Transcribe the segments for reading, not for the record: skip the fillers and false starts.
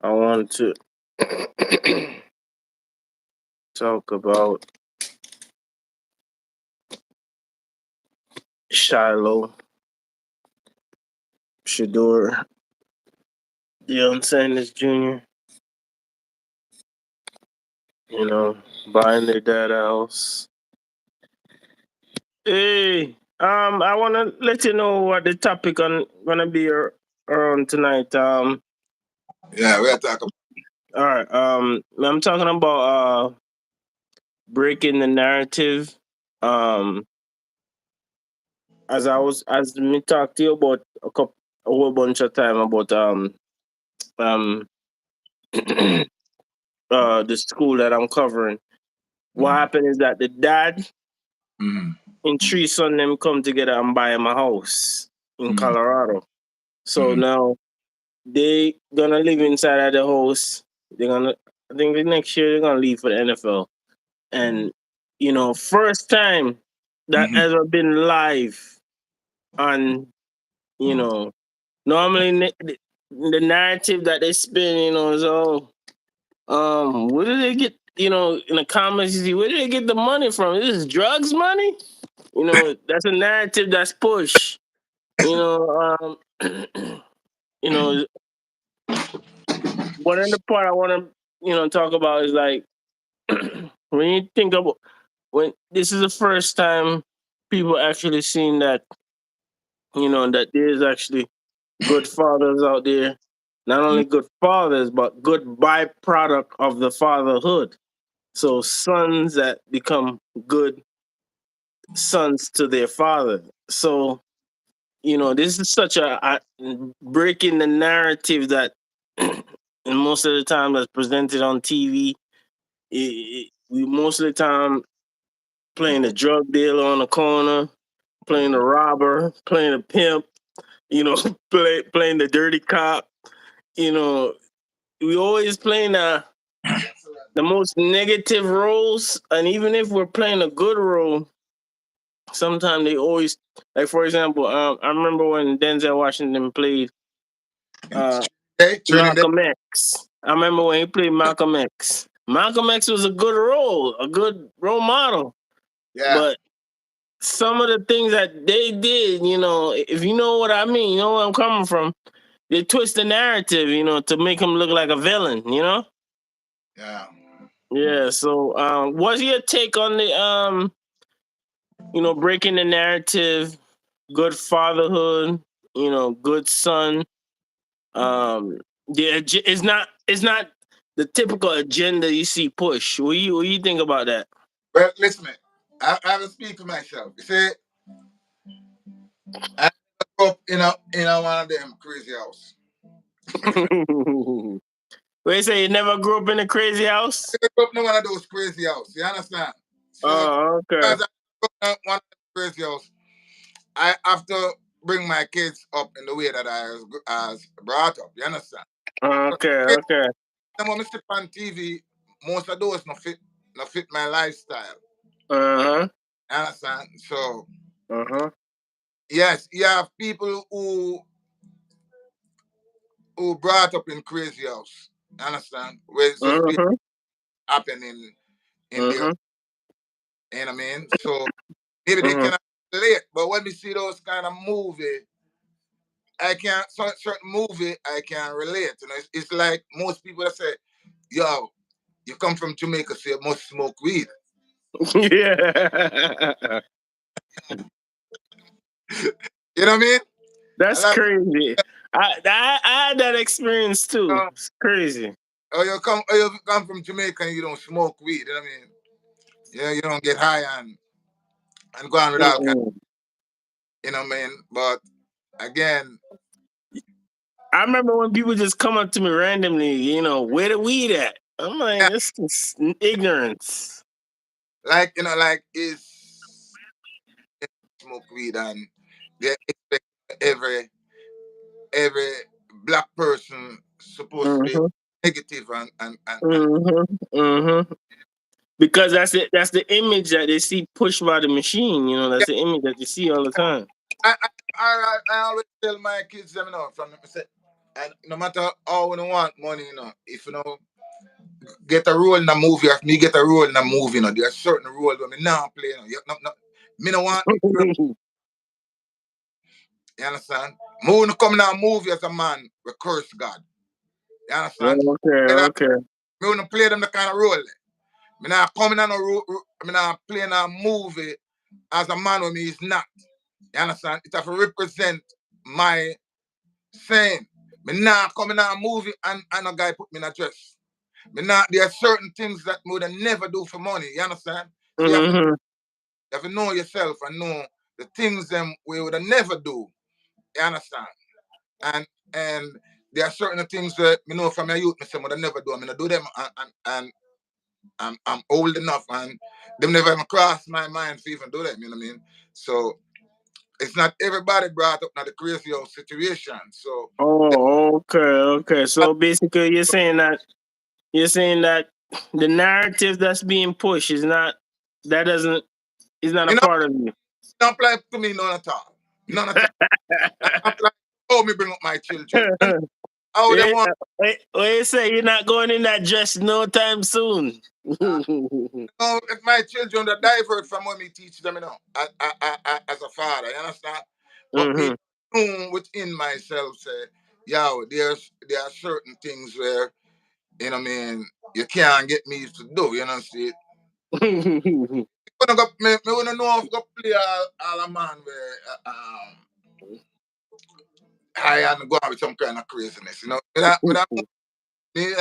I want to talk about Shiloh, Shador, Deion Sanders Jr., buying their dad a house. Hey, I want to let you know what the topic on gonna be around tonight. Yeah, we are talking. All right. I'm talking about breaking the narrative. Um, as me talked to you about a whole bunch of time about um the school that I'm covering. What happened is that the dad Mm-hmm. and three son them come together and buy him a house in Mm-hmm. Colorado. So Mm-hmm. now they gonna live inside of the house. They're gonna I think the next year they're gonna leave for the NFL. And first time that Mm-hmm. ever been live on, you know, normally the narrative that they spin, is all where do they get, in the comments you see, where do they get the money from? Is this drugs money? That's a narrative that's pushed. You know, you know, one of the part I want to, talk about is like when you think about when this is the first time people actually seen that, that there's actually good fathers out there. Not only good fathers, but good byproduct of the fatherhood. So sons that become good sons to their father. So this is such a breaking the narrative that, and most of the time that's presented on TV, we most of the time playing a drug dealer on the corner, playing a robber, playing a pimp, playing the dirty cop. You know, we always playing the most negative roles, and even if we're playing a good role, sometimes they always like, for example, I remember when Denzel Washington played Okay, Trinidad. Malcolm X. I remember when he played Malcolm X. Malcolm X was a good role, a good role model. Yeah. But some of the things that they did, if you know what I mean, you know where I'm coming from, they twist the narrative, to make him look like a villain. Yeah. Yeah, so what's your take on the breaking the narrative, good fatherhood, good son. It's not the typical agenda you see push. What you think about that? Well, listen, man. I will speak for myself. You see, I grew up in one of them crazy house. They say you never grew up in a crazy house. I grew up in one of those crazy house. You understand? So Oh, okay. because I grew up in one of them crazy house, I have to bring my kids up in the way that I was brought up. You understand? Okay, okay. And when I sit on TV, most of those no fit my lifestyle. Uh-huh. You understand? So Uh-huh. yes, you have people who brought up in crazy house. You understand? Where it's just people Uh-huh. happening in their, Uh-huh. you know what I mean? So maybe they Uh-huh. cannot relate. But when we see those kind of movie, I can't certain movie I can relate. It's like most people that say, yo, you come from Jamaica, so you must smoke weed. Yeah. You know what I mean? A That's lot of crazy. I had that experience too. people, It's crazy. or you come from Jamaica and you don't smoke weed. You know what I mean? Yeah, you don't get high and go on with all kind. Mm-mm. You know what I mean? But again, I remember when people just come up to me randomly, where the weed at? I'm like, yeah, this is ignorance. like is smoke weed and they expect every black person supposed to be Mm-hmm. negative and Mm-hmm. Mm-hmm. Because that's it. That's the image that they see pushed by the machine. yeah, That's the image that you see all the time. I always tell my kids them from say And no matter how we don't want money, if get a role in a movie, if me get a role in a movie, there are certain roles where me now play, me no want you understand? Me wouldn't come in a movie as a man we curse God. You understand? Okay, Me okay. wouldn't play them the kind of role. Me not coming on me not playing a movie as a man when me is not. You understand? It have to represent my saying. Me not coming on a movie and a guy put me in a dress. Me not, there are certain things that me would never do for money. You understand? So Mm-hmm. you have to know yourself and know the things them we would never do. You understand? And there are certain things that me know from my youth, me say I never do. I mean, I do them, and I'm old enough, and them never even crossed my mind to even do them. You know what I mean? So it's not everybody brought up not the crazy old situation. So Oh, okay, okay. So basically, you're saying that the narrative that's being pushed is not that doesn't is not a you know, part of you. don't apply to me none at all. None at all. I don't apply how me bring up my children. And how them Wait, want. wait, you say you're not going in that dress no time soon. If my children that divert from what me teach them, as a father, you understand? But me Mm-hmm. know within myself say, yo, there are certain things where, what I mean, you can't get me to do, you know, see. Me wanna know if go play all a man where I am going with some kind of craziness, you know. I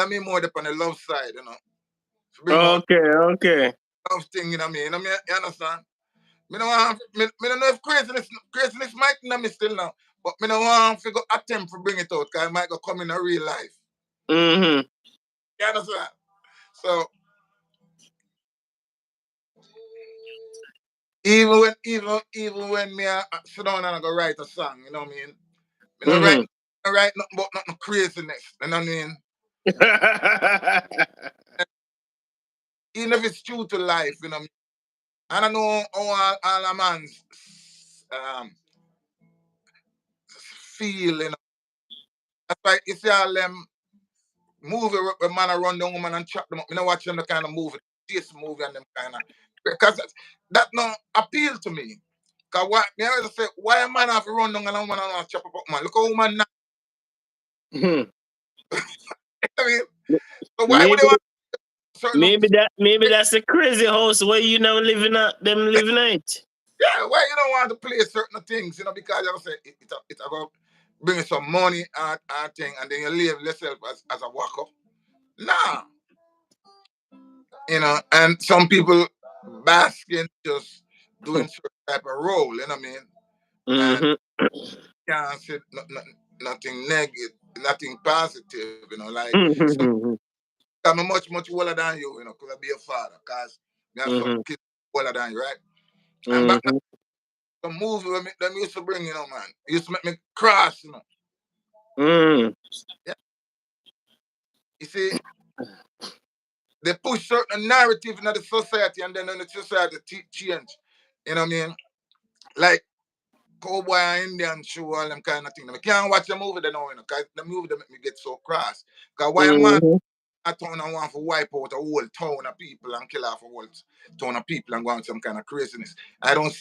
mean more on the love side, to bring out Okay, okay. love thing, you understand? Me don't want, me don't know if craziness might not me still now, but me don't want to go attempt to bring it out, because it might go come in a real life. Mm-hmm. You understand? So even when me sit down and I go write a song, you know what I mean? Me not write Mm-hmm. nothing but nothing craziness, you know what I mean? Even if it's true to life, you know what I mean? And I know how all a man's um, feel, That's why you see all them movie where man a run down woman and chop them up. Me not watch them the kind of movie, this movie and them kind of, because that no appeal to me. Cause why me always say why a man have to run down and a woman and chop up man? Look how woman now. Mhm. I mean, so why would they maybe want certain? maybe that's a crazy house where you never living at them living at. Yeah, why you don't want to play certain things? Because you say it's about bringing some money and thing, and then you live yourself as a worker. Nah, and some people basking just doing certain type of role, you know what I mean? And Mm-hmm. can't say nothing negative, nothing positive, like some Mm-hmm. I'm much older than you, could I be a father, cause me have some Mm-hmm. kids older than you, right? And back Mm-hmm. the movie when them used to bring, man, it used to make me cross, Mm-hmm. Yeah. You see, they push certain narrative in the society and then the society change. You know what I mean? Like cowboy and Indian show, all them kind of thing. I can't watch a movie they know, because the movie they make me get so cross. Because why a man Mm-hmm. a town and want to wipe out a whole town of people and kill off a whole town of people and go on some kind of craziness. I don't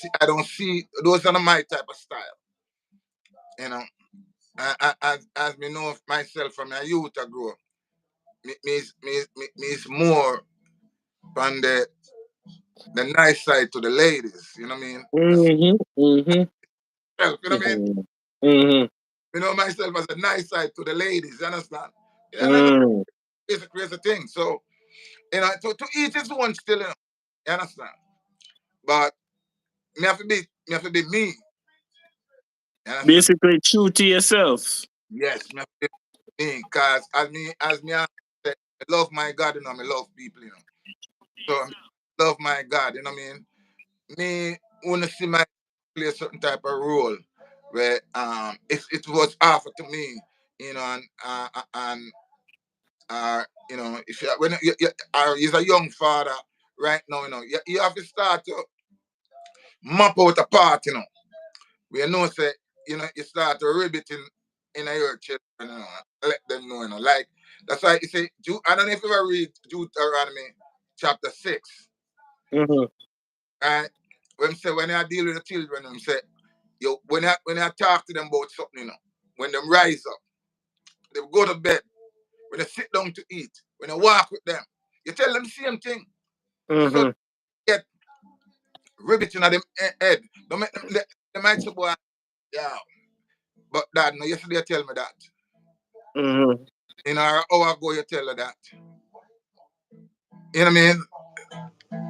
see those are not my type of style. You know. As me know myself from my youth I grow up, me is more on the nice side to the ladies, you know what I mean? Mm-hmm. Mm-hmm. You know what I mean? Mm-hmm. You know myself as a nice side to the ladies, you understand? Yeah, and I know Mm-hmm. it's a crazy thing. So, to each his own still, you understand? But me have to be me, you understand? Basically, true to yourself. Yes, me have to be me, cause as me I said, I love my God, I love people, So I love my God, you know what I mean? Me wanna see my play a certain type of role where if it was offered to me, if you when you're a young father right now, you have to start to map out a part, where say, you start to ribbit in your children, let them know, like that's why you say, I don't know if you ever read Deuteronomy chapter 6, Mm-hmm. right? When I deal with the children, them say, when I talk to them about something, when they rise up, they go to bed, when they sit down to eat, when they walk with them, you tell them the same thing. So Mm-hmm. they get ribbit in them head. Don't make them, they might say, boy, yeah, but dad, no, yesterday you tell me that. Mm-hmm. In an hour ago, you tell her that. You know what I mean?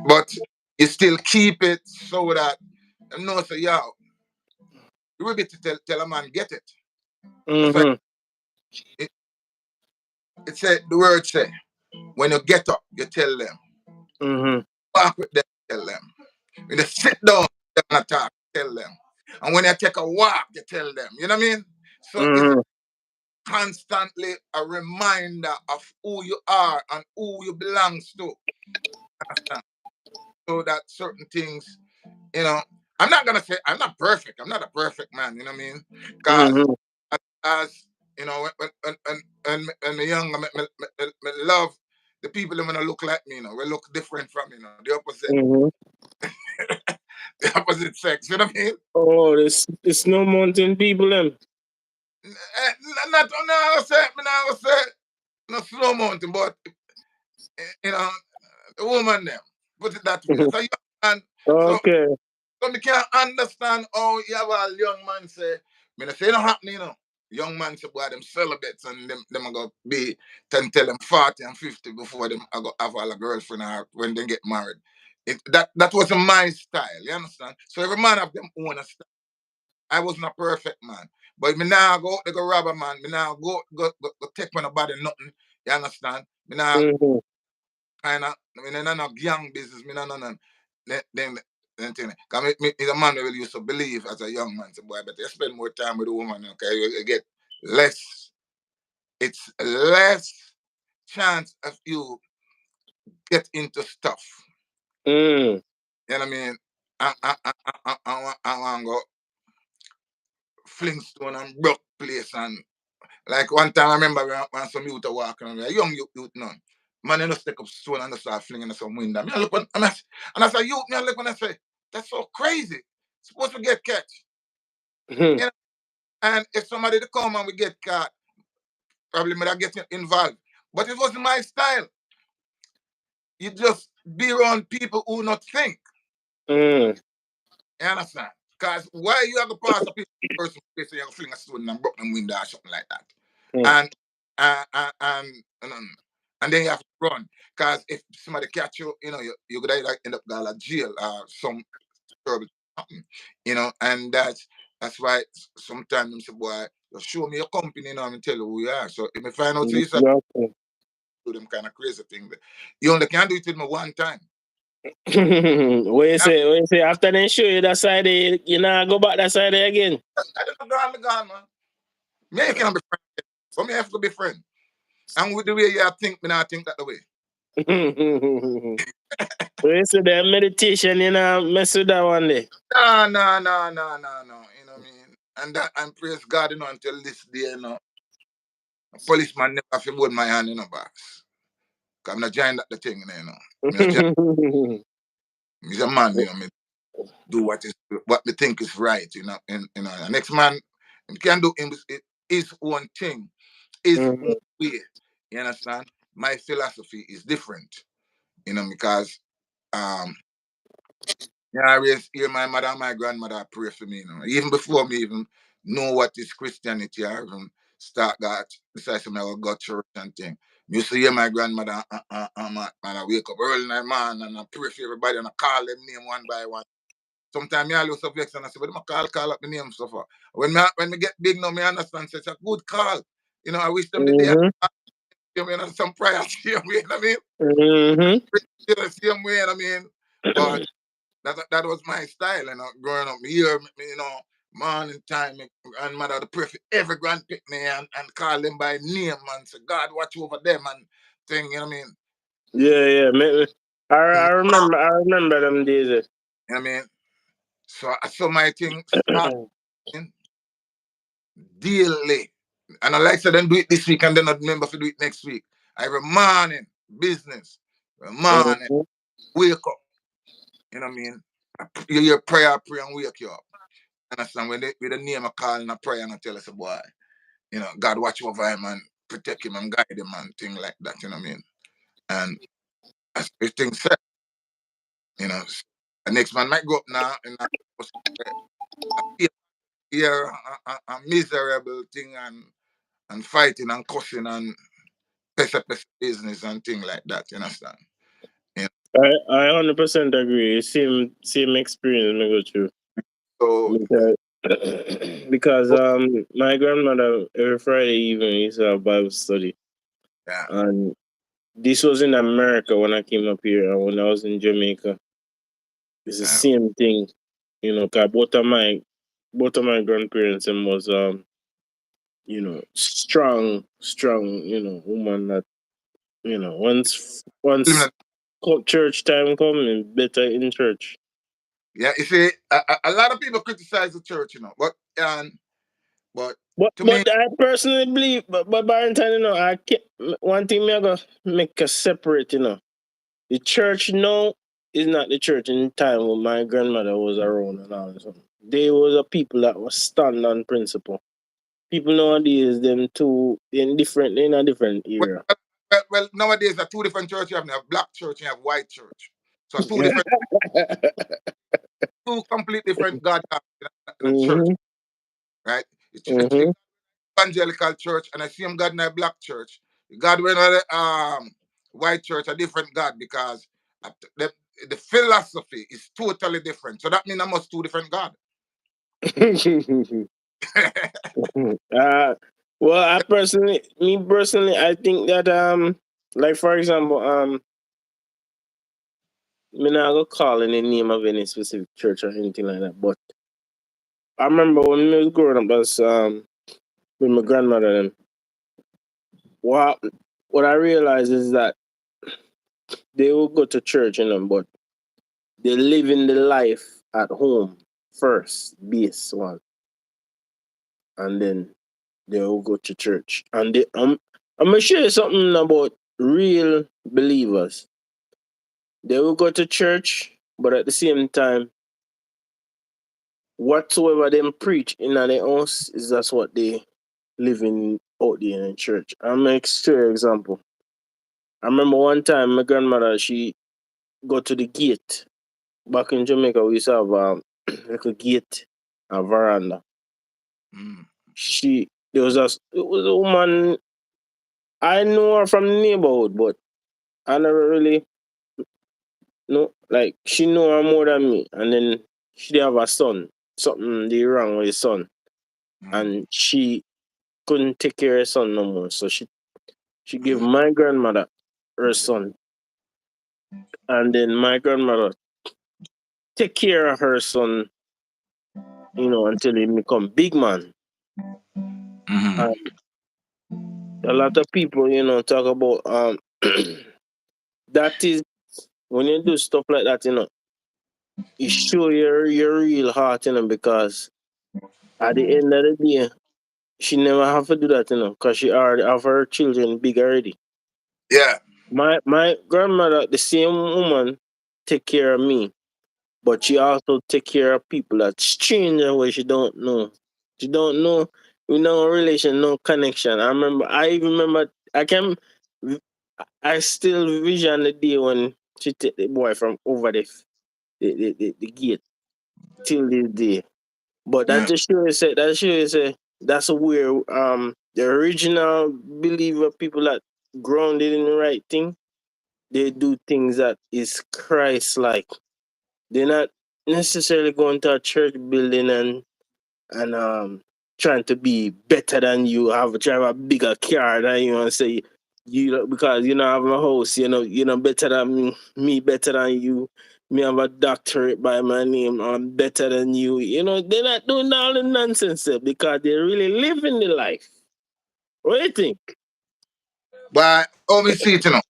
But you still keep it so that them know, say, yo, ribbit to tell a man, get it. That's why Mm-hmm. it, it said, the word say, when you get up, you tell them. Mm-hmm. Walk with them, tell them. When they sit down, they want to talk, tell them. And when they take a walk, you tell them. You know what I mean? So it's Mm-hmm. constantly a reminder of who you are and who you belongs to. Understand? So that certain things, you know, I'm not gonna say I'm not perfect. I'm not a perfect man. You know what I mean? Because Mm-hmm. as you know, when me young, me love the people that wanna look like me. We look different from the opposite, Mm-hmm. the opposite sex. You know what I mean? Oh, this no mountain people them. Not no, I say no slow mountain, but you know, the woman them. Put it that way. That's a young man. So Okay. so me can't understand how you have a young man say, me not say no happening. Young man say boy them celibates and them are gonna be tell them 40 and 50 before them I go have all a girlfriend or when they get married. That wasn't my style, you understand? So every man have them own style. I wasn't a perfect man. But me now go they go rob a man, me now go take on a body nothing. You understand? Me now Mm-hmm. kind of, I mean, no gang business, me no, then thing. Cause me a man who will used to believe as a young man, say, boy, but you spend more time with a woman, okay, you get less, it's less chance of you get into stuff. Mm. You know what I mean? I want to go Flintstone and broke place and like one time I remember when some youth are walking around, a young youth none. Man, they just take up stone and just start flinging at some window. Me, I look and I say, youth, me, I look when I say, that's so crazy. Supposed to get catch. Mm-hmm. You know? And if somebody to come and we get caught, probably me that get involved. But it wasn't my style. You just be around people who not think. Mm. You understand? Because why you have to pass a person place and you have to fling a stone and broke them window or something like that. Mm. And uh, uh, and and, um, and then you have to run. Because if somebody catch you, you could either end up going to jail or some terrible something. And that's why sometimes them say, boy, just show me your company now and tell you who you are. So if I find out so you start Exactly. do them kind of crazy things. You only can do it with me one time. What you say? What you say? After they show you that side, you know, go back that side again. I don't know, I'm gone, man. Me can be friend, but me have to be friend. And with the way you think, me not think that the way. What you say? That meditation, you know, mess with that one day. No, no, no, no, no, no. You know what I mean? And that and praise God, until this day, a policeman never have to hold my hand, boss. Cause I'm not giant that the thing, Me a giant, me's a man, me do what me think is right, The next man he can do his own thing, his own Mhm. way. You understand? My philosophy is different, because um I always hear my mother and my grandmother pray for me, even before me even know what is Christianity or even start that. Besides, I will go to church and thing. Me used to hear my grandmother and I wake up early in the morning and I pray for everybody and I call them name one by one. Sometimes I lose subjects and I say, but I call up the name so far. When me get big now, me understand so it's a good call. I wish them the day Mhm. some prayers, you know what I mean? Mhm. The same way, I mean. But that was my style, growing up. Here, morning time, my grandmother would pray for every grandpick me and call them by name and say, God, watch over them and thing, you know what I mean? Yeah, yeah. I Mm, remember. I remember them days. You know what I mean? So my thing start daily. And I like to then do it this week and then not remember to do it next week. Every morning, business. Every morning, Mhm. wake up. You know what I mean? You hear prayer, I pray and wake you up. Understand? When they with the name I call and I pray and I tell us a boy, you know, God watch over him and protect him and guide him and thing like that, you know what I mean? And as everything said, you know, the next man might go up now and I hear a miserable thing and fighting and cussing and pesa business and thing like that, you understand? You I 100% agree. Same experience me go through. know, so Because, because my grandmother every Friday evening used to have Bible study, yeah, and this was in America when I came up here, and when I was in Jamaica, it's the yeah. same thing. You know, 'cause both of my grandparents and was strong, woman that once church time coming, better in church. Yeah, you see, a lot of people criticize the church, you know, but But to me, but I personally believe, but Barrington, I can't, one thing me I go make a separate, the church now is not the church in time when my grandmother was around and all that. They was a people that was stand on principle. People nowadays, them too in a different well, era. well, nowadays there are two different churches. You have black church and you have white church. So two different, two complete different God in a church, hmm right? It's hmm evangelical church and I see him God in a black church. God in a white church, a different God because the, the philosophy is totally different. So that means I must two different God. uh, well, me personally, I think that like for example, me not go call in the name of any specific church or anything like that. But I remember when me was growing up as with my grandmother, and what what I realized is that they will go to church, but they live in the life at home first, base one, and then they will go to church. And I'm gonna share something about real believers. They will go to church, but at the same time, whatsoever them preach in their house is that's what they living out there in church. I'm an extreme example. I remember one time my grandmother she go to the gate. Back in Jamaica we used to have like a gate, a veranda. Mm. It was a woman I know her from the neighborhood, but I never really know like she know her more than me. And then she did have a son. Something did wrong with his son. Mm. And she couldn't take care of her son no more. So she gave Mm. my grandmother her son. And then my grandmother take care of her son, until he become big man. Mm. And a lot of people, talk about that is when you do stuff like that, it show your real heart, because at the end of the day, she never have to do that, because she already have her children big already. Yeah. My grandmother, the same woman, take care of me, but she also take care of people that stranger where she don't know. She don't know, no relation, no connection. I even remember, I still vision the day when she take the boy from over the gate till this day. But Yeah. that show you say that's where the original believer people that grounded in the right thing, they do things that is Christ like. They're not necessarily going to a church building and trying to be better than you, drive a bigger car than you, and say because you know have a house, better than me better than you. Me have a doctorate by my name. I'm better than you. They're not doing all the nonsense there because they're really living the life. What do you think? But oh, me see it, me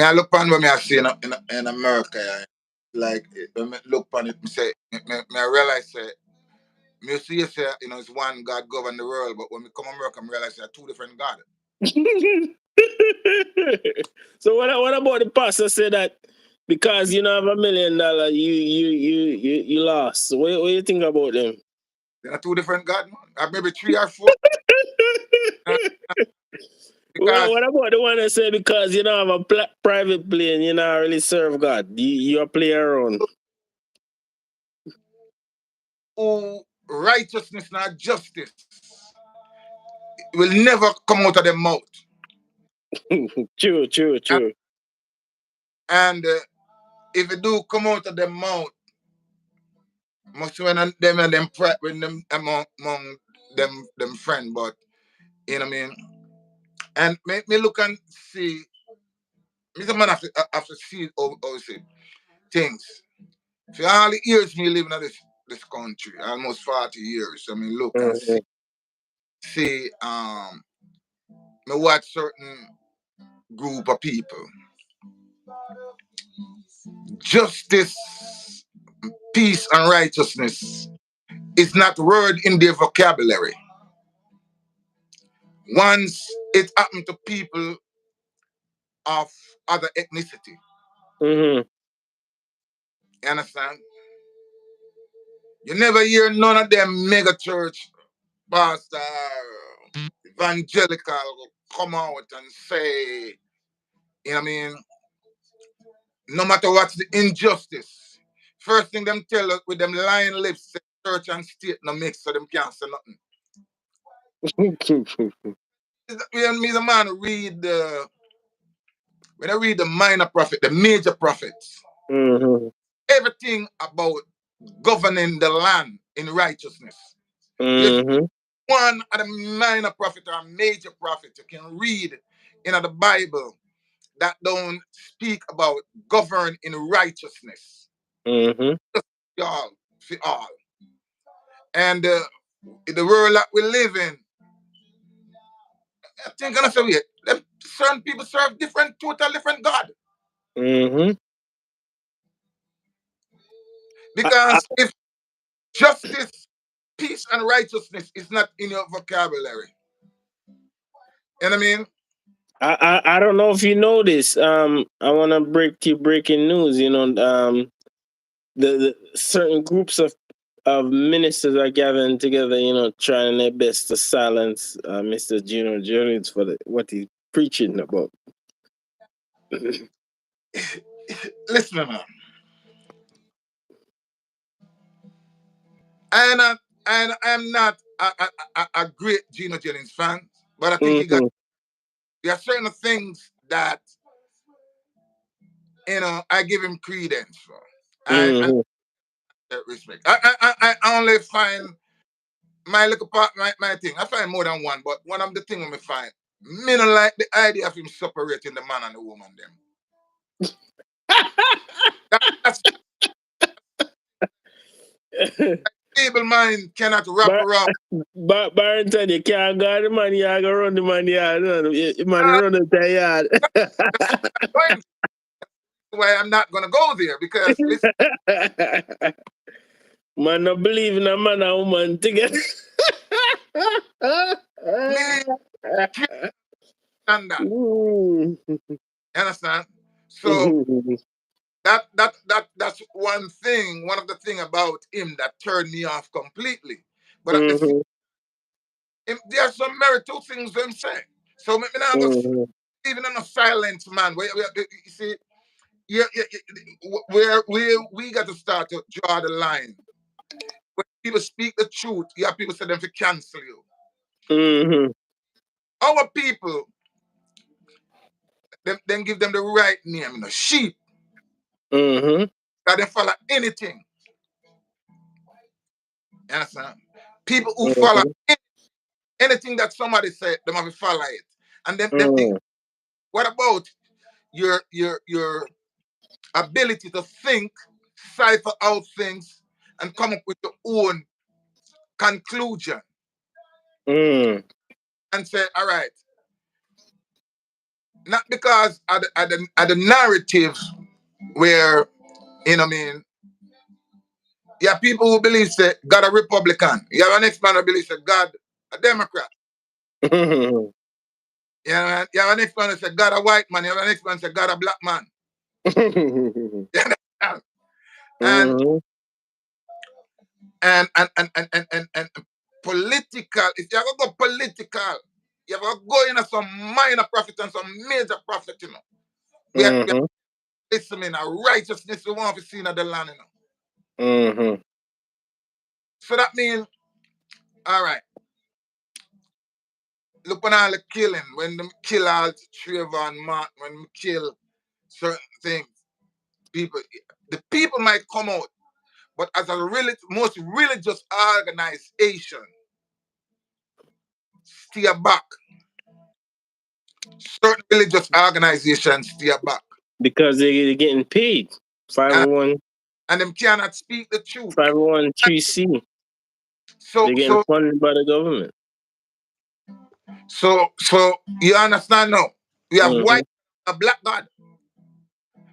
I look on what me I see in America, yeah. Like when me look on it, me say, me I realize say Me see you say, it's one God govern the world, but when we come America, I realize there are two different gods. So what about the pastor say that because you don't have $1 million, you lost. So what you think about them? There are two different gods, man. Maybe three or four. uh, Well, Because what about the one that say because you don't have a private plane, you don't really serve God. You play around. who righteousness and justice will never come out of their mouth. True, true, And, true. and if it do come out of their mouth, must when them when them among them friend, but you know what I mean. And make me look and see. Mr. Man have to see how say things. For all the years me living in this country, almost 40 years. I mean, look and Mm-hmm. see me watch certain group of people. Justice, peace, and righteousness is not word in their vocabulary. Once it happened to people of other ethnicity. Mm-hmm. You understand? You never hear none of them mega church pastor evangelical come out and say, you know what I mean, no matter what's the injustice. First thing them tell us with them lying lips, say church and state no mix, so them can't say nothing. When me the man read when I read the minor prophet, the major prophets, Mm-hmm. everything about governing the land in righteousness. There's Mm-hmm. one of the minor prophet or major prophet you can read in the Bible that don't speak about govern in righteousness. Mm-hmm. Y'all, for all. And in the world that we live in, I think I'm say wait, certain people serve total different God. Mm-hmm. I, Because if justice, peace, and righteousness is not in your vocabulary, you know what I mean? I don't know if you know this. I want to breaking news. The certain groups of ministers are gathering together. Trying their best to silence Mr. Gino Jones for what he's preaching about. Listen, man. I'm not a great Gino Jennings fan, but I think Mm-hmm. there are certain things that I give him credence for. I Mm-hmm. respect. I only find my little part, my thing. I find more than one, but one of the things I find, me don't like the idea of him separating the man and the woman. Them that's stable mind cannot wrap but around. Barrington, you can't guard the man. You gotta run the man yard. The man Uh, run the yard. that's why I'm not gonna go there because listen, Man, no believe in a man and woman together. me can't stand that. Mm. You understand? So that's one of the thing about him that turned me off completely. But at the same Mhm, there's some merit to things them say. So me not go mhm, even in a silence man. You see, yeah, where we got to start to draw the line. When people speak the truth, you have people say them to cancel you. mhm, Our people, them give them the right name, sheep, mhm, that they follow anything. You understand? People who follow mhm, anything that somebody said, they have to follow it. And then them think, mhm, what about your ability to think, cipher out things, and come up with your own conclusion mhm, and say, all right, not because of the narrative where, you know what I mean, You have people who believe say God a Republican. You have an next man who believes say God a Democrat. You have an next man who say God a white man. You have an next man who say God a black man. You understand? And Mhm. and political. If you ever go political, you ever go in some minor prophet and some major prophet, you know. We are Mhm. listening a righteousness we want to see in the land, you know. Mhm. So that means, all right, look on all the killing, when them kill all Trevor and Martin, when them kill certain things, people, the people might come out, but as a most religious organization, stay back. Certain religious organizations stay back. Because they're getting paid. And, 501, and them cannot speak the truth. 501(c). So They're getting so funded by the government. so you understand now? We have Mhm. white and black God.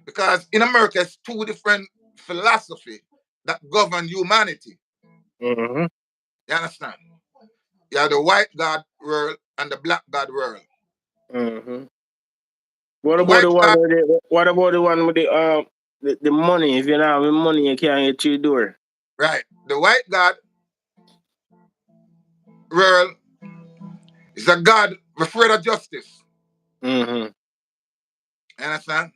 Because in America, it's two different philosophy that govern humanity. Mhm. You understand? You have the white God world and the black God world. Mhm. What The about white the one God, with what about the one with the money? If you don't have the money, you can't get through the door. right? The white God world is a God afraid of justice. Mhm. You understand?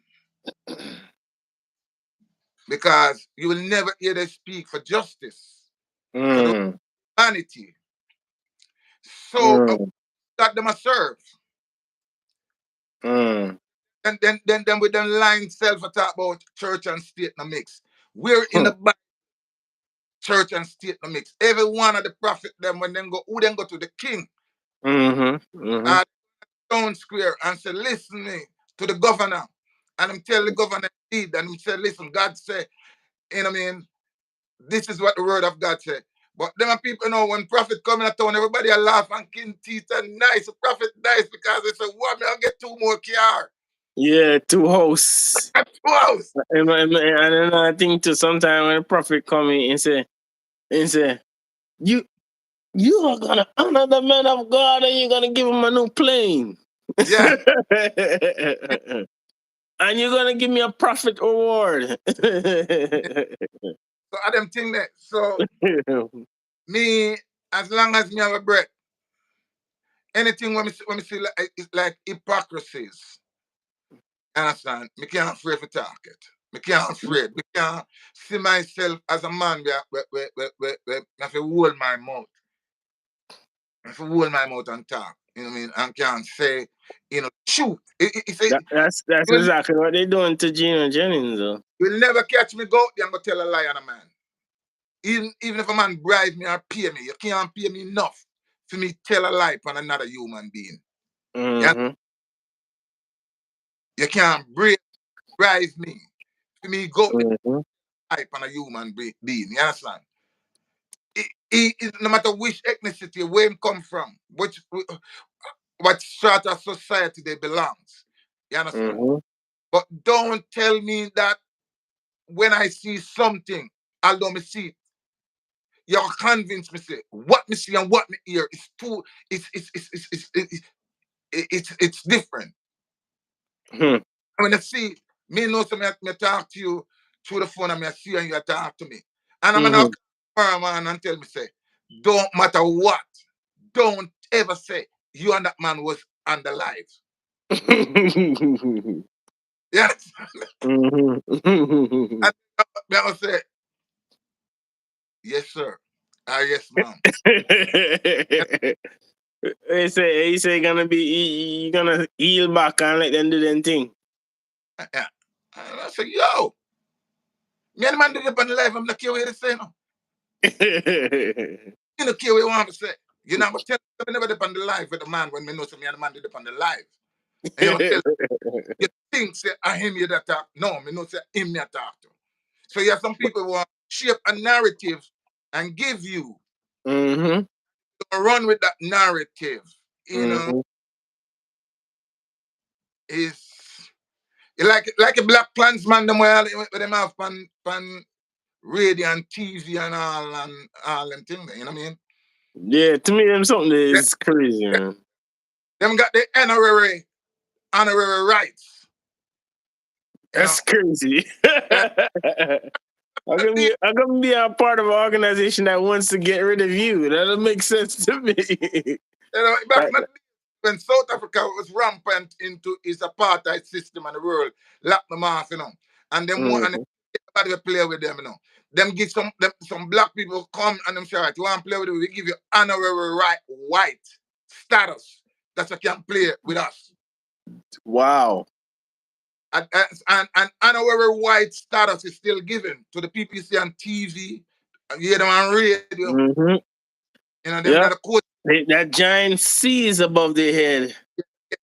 Because you will never hear them speak for justice, for the Mm. humanity. So Mm. God them a serve. Mm. And then with them line self talk about church and state in the mix. We're in Huh. the church and state in the mix. Every one of the prophet them when them go, who then go to the king Mhm. Mhm. at Town Square and say, listen me to the governor. And him tell the governor deed and he said, listen, God said, you know what I mean, this is what the word of God said. But them people know when prophet come in a town, everybody a laugh and king teeth and nice. The prophet nice because they say, what, I'll get two more car. Yeah, two hosts. Wow. And another thing too, sometimes when the prophet come in and say, you you are gonna honor the man of God and you're gonna give him a new plane. Yeah. And you're gonna give me a prophet award. So I them think that. So me, as long as me have a breath, anything when me see like, it's like hypocrisies. Understand? Me can't afraid to talk it. Me can't afraid. Me can't see myself as a man where I have to hold my mouth. I have to hold my mouth and talk. You know what I mean? And can't say, truth. That's You will, exactly what they're doing to Gino Jennings though. you will never catch me go out there and go tell a lie on a man. Even if a man bribe me or pay me, you can't pay me enough for me tell a lie on another human being. Yeah? Mm-hmm. You can't bribe me for me go out there Mm-hmm. lie on a human being. You understand? No matter which ethnicity, where him come from, what sort of society they belongs. You understand? Mm-hmm. But don't tell me that when I see something, although me see it, you're convinced me say what me see and what me hear is too it's different. Hmm. When I see me know something me talk to you through the phone and me see and you talk to me. And I'm gonna Mm-hmm. come man and tell me say, don't matter what, don't ever say you and that man was on the live. Yes. Mm-hmm. And me I say, yes, sir. Yes, ma'am. He say you gonna heal back and let them do them thing. Yeah. And I say, yo, me and the man do it on the live, I'm not care what you say no. You don't care what you want to say. You're not gonna tell me never dip on the live with the man when me know some me and the man did it on the live. And you're gonna tell you think say I him you that talk. No, me know say him me a talk to. So you have some people who want to shape a narrative and give you Mm-hmm. to run with that narrative. You know, Mm-hmm. is like a black clansman them where them have pan radio and TV and all them things. You know what I mean? Yeah, to me, them something that Them, is crazy, man. them got the honorary rights. You know, That's crazy. yeah, I'm gonna be a part of an organization that wants to get rid of you. That'll make sense to me. back Like, in the day when South Africa was rampant into its apartheid system and the world locked them off, and them want and mhm. everybody will play with them, Them give some black people come and them say, right, you want to play with it, we give you honorary right white status that you can play with us. Wow. And honorary white status is still given to the people you see on TV, you hear them on radio, Hmm. them Yeah. not the court, That giant C is above their head.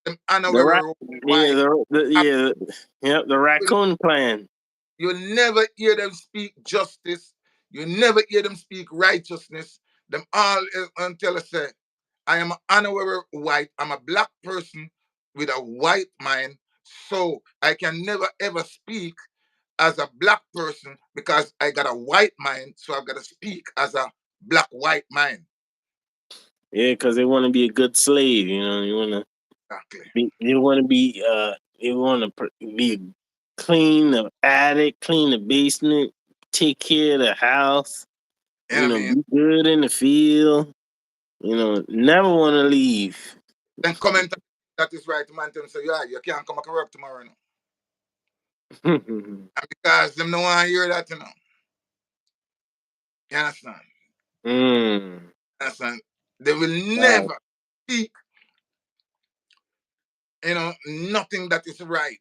them The rat. honorary Yeah. white. Yeah. Yep. The raccoon plan. You never hear them speak justice. You never hear them speak righteousness. Them all until I say, I am an honorary white. I'm a black person with a white mind. So I can never ever speak as a black person because I got a white mind. So I've got to speak as a black white mind. Yeah, because they want to be a good slave. You want to Exactly. be. You want to be. You want to be clean the attic, clean the basement, take care of the house. You know what I mean? Be good in the field. Never want to leave. Then comment that is right, man. Tell them say, yeah, you can't come back to work tomorrow. And because them no want to hear that, You understand? Mm. Understand? They will Wow. never speak, nothing that is right.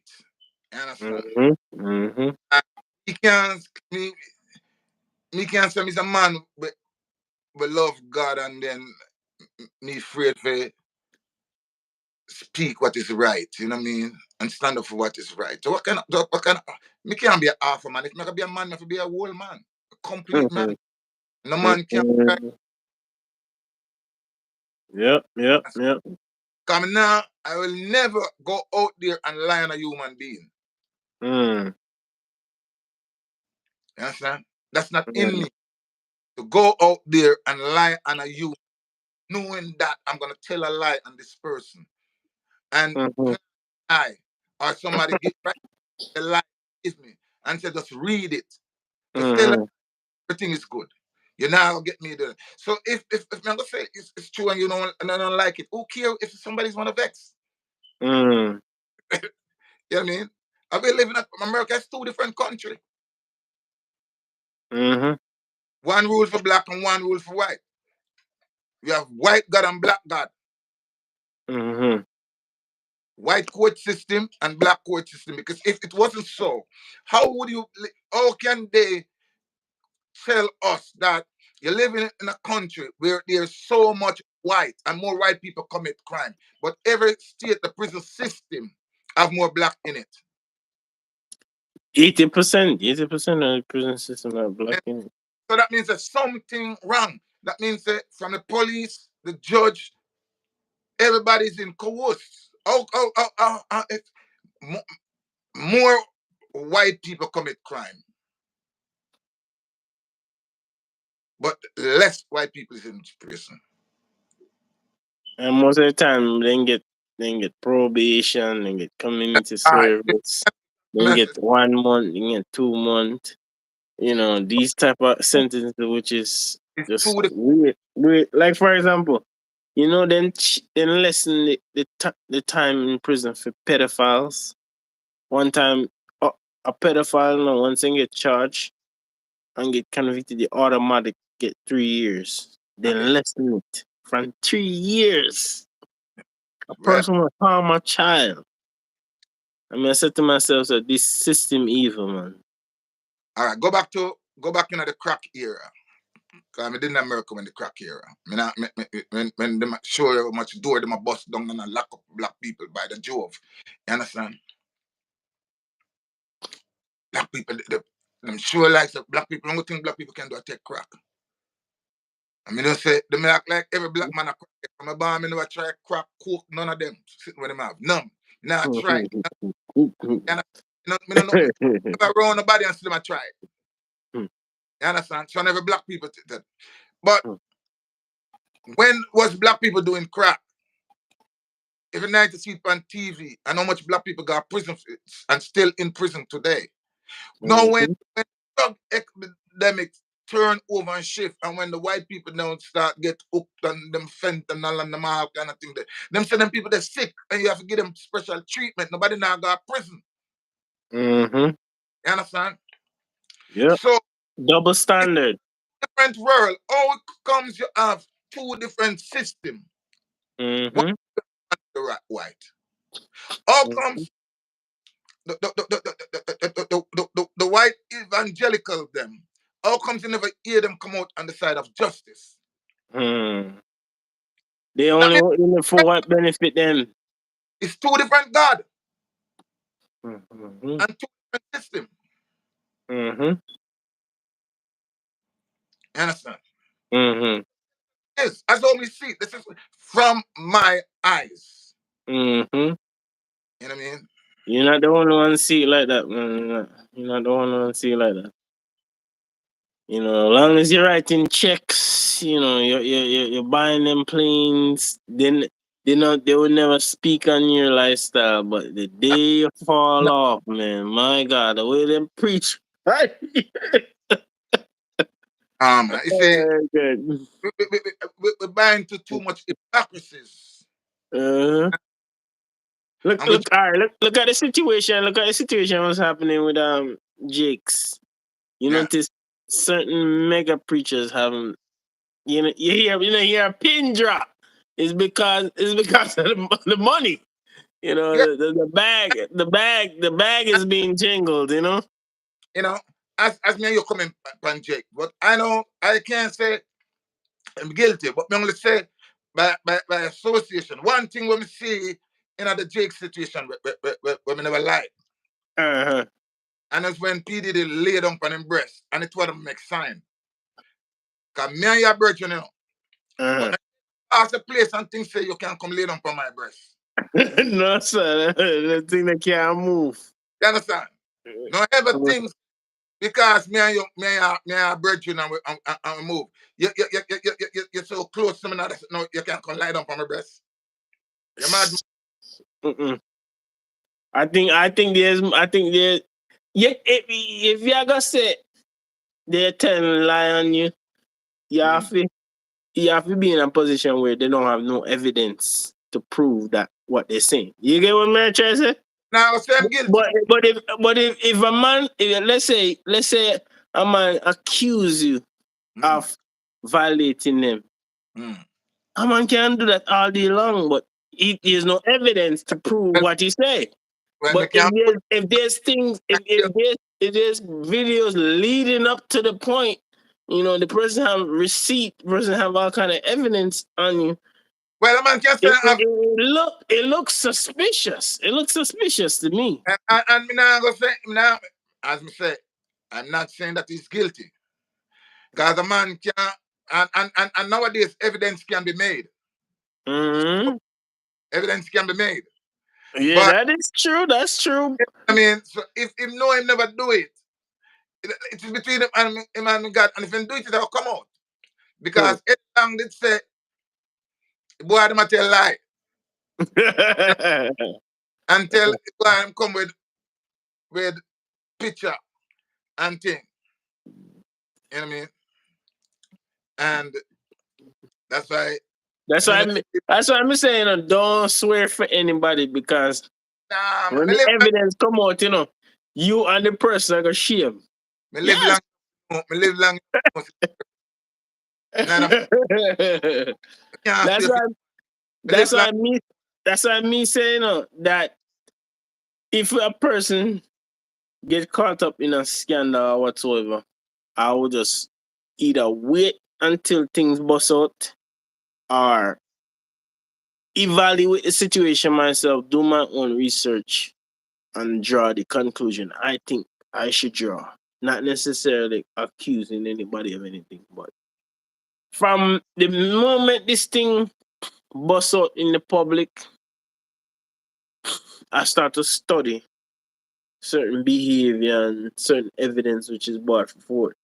You understand? Mhm. Mhm. And me can't me, me can't say me's a man but love God and then me afraid to speak what is right, you know what I mean? And stand up for what is right. So me can't be a half a man. If me can be a man, I have to be a whole man. A complete man. Mhm. No man can't be right. Mhm. Yep. Yep. Yep. Come now, I will never go out there and lie on a human being. Mm. You understand? That's not in Mm. me to go out there and lie on a youth, knowing that I'm gonna tell a lie on this person. And Mhm. I or somebody give right the lie give me and say just read it. Just tell her Mhm. everything is good. You now get me there. So if I'm gonna say it's true and you don't like it, who care if somebody's wanna vex? Mm. You know what I mean? I've been living in America, it's two different countries. Mhm. One rule for black and one rule for white. We have white God and black God. Mhm. White court system and black court system. Because if it wasn't so, how can they tell us that you're living in a country where there's so much white and more white people commit crime, but every state, the prison system have more black in it. 80%. 80% of the prison system are black And in it. so that means there's something wrong. That means that from the police, the judge, everybody's in coerce. If more white people commit crime, but less white people is in prison. And most of the time, they get probation, they get community All right, service, they get message. 1 month, they get 2 months. These type of sentences, which is It's just two. weird. Weird. Like for example, then lessen the time in prison for pedophiles. One time, a pedophile, once they get charged and get convicted, they automatic get 3 years. Okay. Then lessen it from 3 years. A Well, person will harm a child. I said to myself that this system evil, man. all right. Go back into the crack era. Cause I didn't America when the crack era. When them show you how much door them a bust down and a lock up black people by the Jove. You understand? Black people, them sure like so black people. Only thing black people can do is take crack. I mean, don't say them act like every black man a crack. From a bar, me never try crack, coke, none of them. Sitting with them have none. Nah, try. You know, me no know. Never around nobody and see them a try. You understand? So never black people did that. But Mm. when was black people doing crack? Every night you see it on TV, and how much black people got prison and still in prison today. Now when Mhm. drug epidemic turn over and shift, and when the white people now start get hooked on them fentanyl and them all kind of thing, them say them people they're sick and you have to give them special treatment. Nobody now got prison. Mhm. You understand? Yep. So Double it's standard. a different world. How it comes you have two different systems. One Mhm. the white. How Mhm. comes the white evangelical them? How comes you never hear them come out on the side of justice? Hmm. They That only means in it for what benefit them. it's two different God Mhm. and two different systems. Mhm. You understand? Mhm. Yes, as how we see it. This is from my eyes. Mhm. You know what I mean? You're not the only one see it like that, man. You're not the only one see it like that. As long as you're writing checks, you're buying them planes, then they will never speak on your lifestyle. But the day you fall No, off, man, my God, the way them preach, right? you see, Good. we're buying to too much hypocrisies. Uh, look, And we look, all right, look at the situation. Look at the situation. What's happening with Jakes? You yeah, notice certain mega preachers have. You hear a pin drop. It's because of the money. yeah, The bag is being jingled. you know, as me and you coming pan Jake, but I know I can't say I'm guilty, but me only say by association. One thing when we see in the Jake situation where we never lie. Uh-huh. And that's when P. Diddy lay down on him breast. And it's what make sign. Because me and your brethren, But Uh-huh. now ask a place and things say you can come lay down on my breast. No, sir. The thing that can't move. You understand? No ever things because me and your brethren and we move. You're so close to me now that no, you can't come lie down on my breast. You mad? Mm-mm. I think there's yeah, if you're gonna say they're telling lie on you, you have Mm. to you have to be in a position where they don't have no evidence to prove that what they're saying. You get what I'm trying to say? Now I say I'm guilty. But if a man, let's say a man accuse you Mm. of violating them, Mm. a man can do that all day long, but there's no evidence to prove When, what he said. when me But if can't put there's if there's things if there's videos leading up to the point, the person have receipt, person have all kind of evidence on you. well a man can say It, it, have it looks suspicious. It looks suspicious to me. and me now go say now as me say, I'm not saying that he's guilty. Because a man can and nowadays evidence can be made. Hmm. Evidence can be made. Yeah, But that is true. That's true. I mean, so if no him never do it, it is between him and God. And if he do it, it'll come out. Hmm. Because every time they say, boy, them a tell lie. Until boy him come with picture and thing. You know what I mean? And that's why that's why me, I'm. That's why I'm saying, don't swear for anybody, because nah, when the evidence come out, you and the person are gonna shame. me live Yes. long, me live long. Nah, nah, I can't that's swear why. for me That's live long. why me. That's why me saying, that if a person get caught up in a scandal or whatsoever, I will just either wait until things bust out, or evaluate the situation myself, do my own research, and draw the conclusion I think I should draw. Not necessarily accusing anybody of anything, but from the moment this thing busts out in the public, I start to study certain behavior and certain evidence which is brought forth.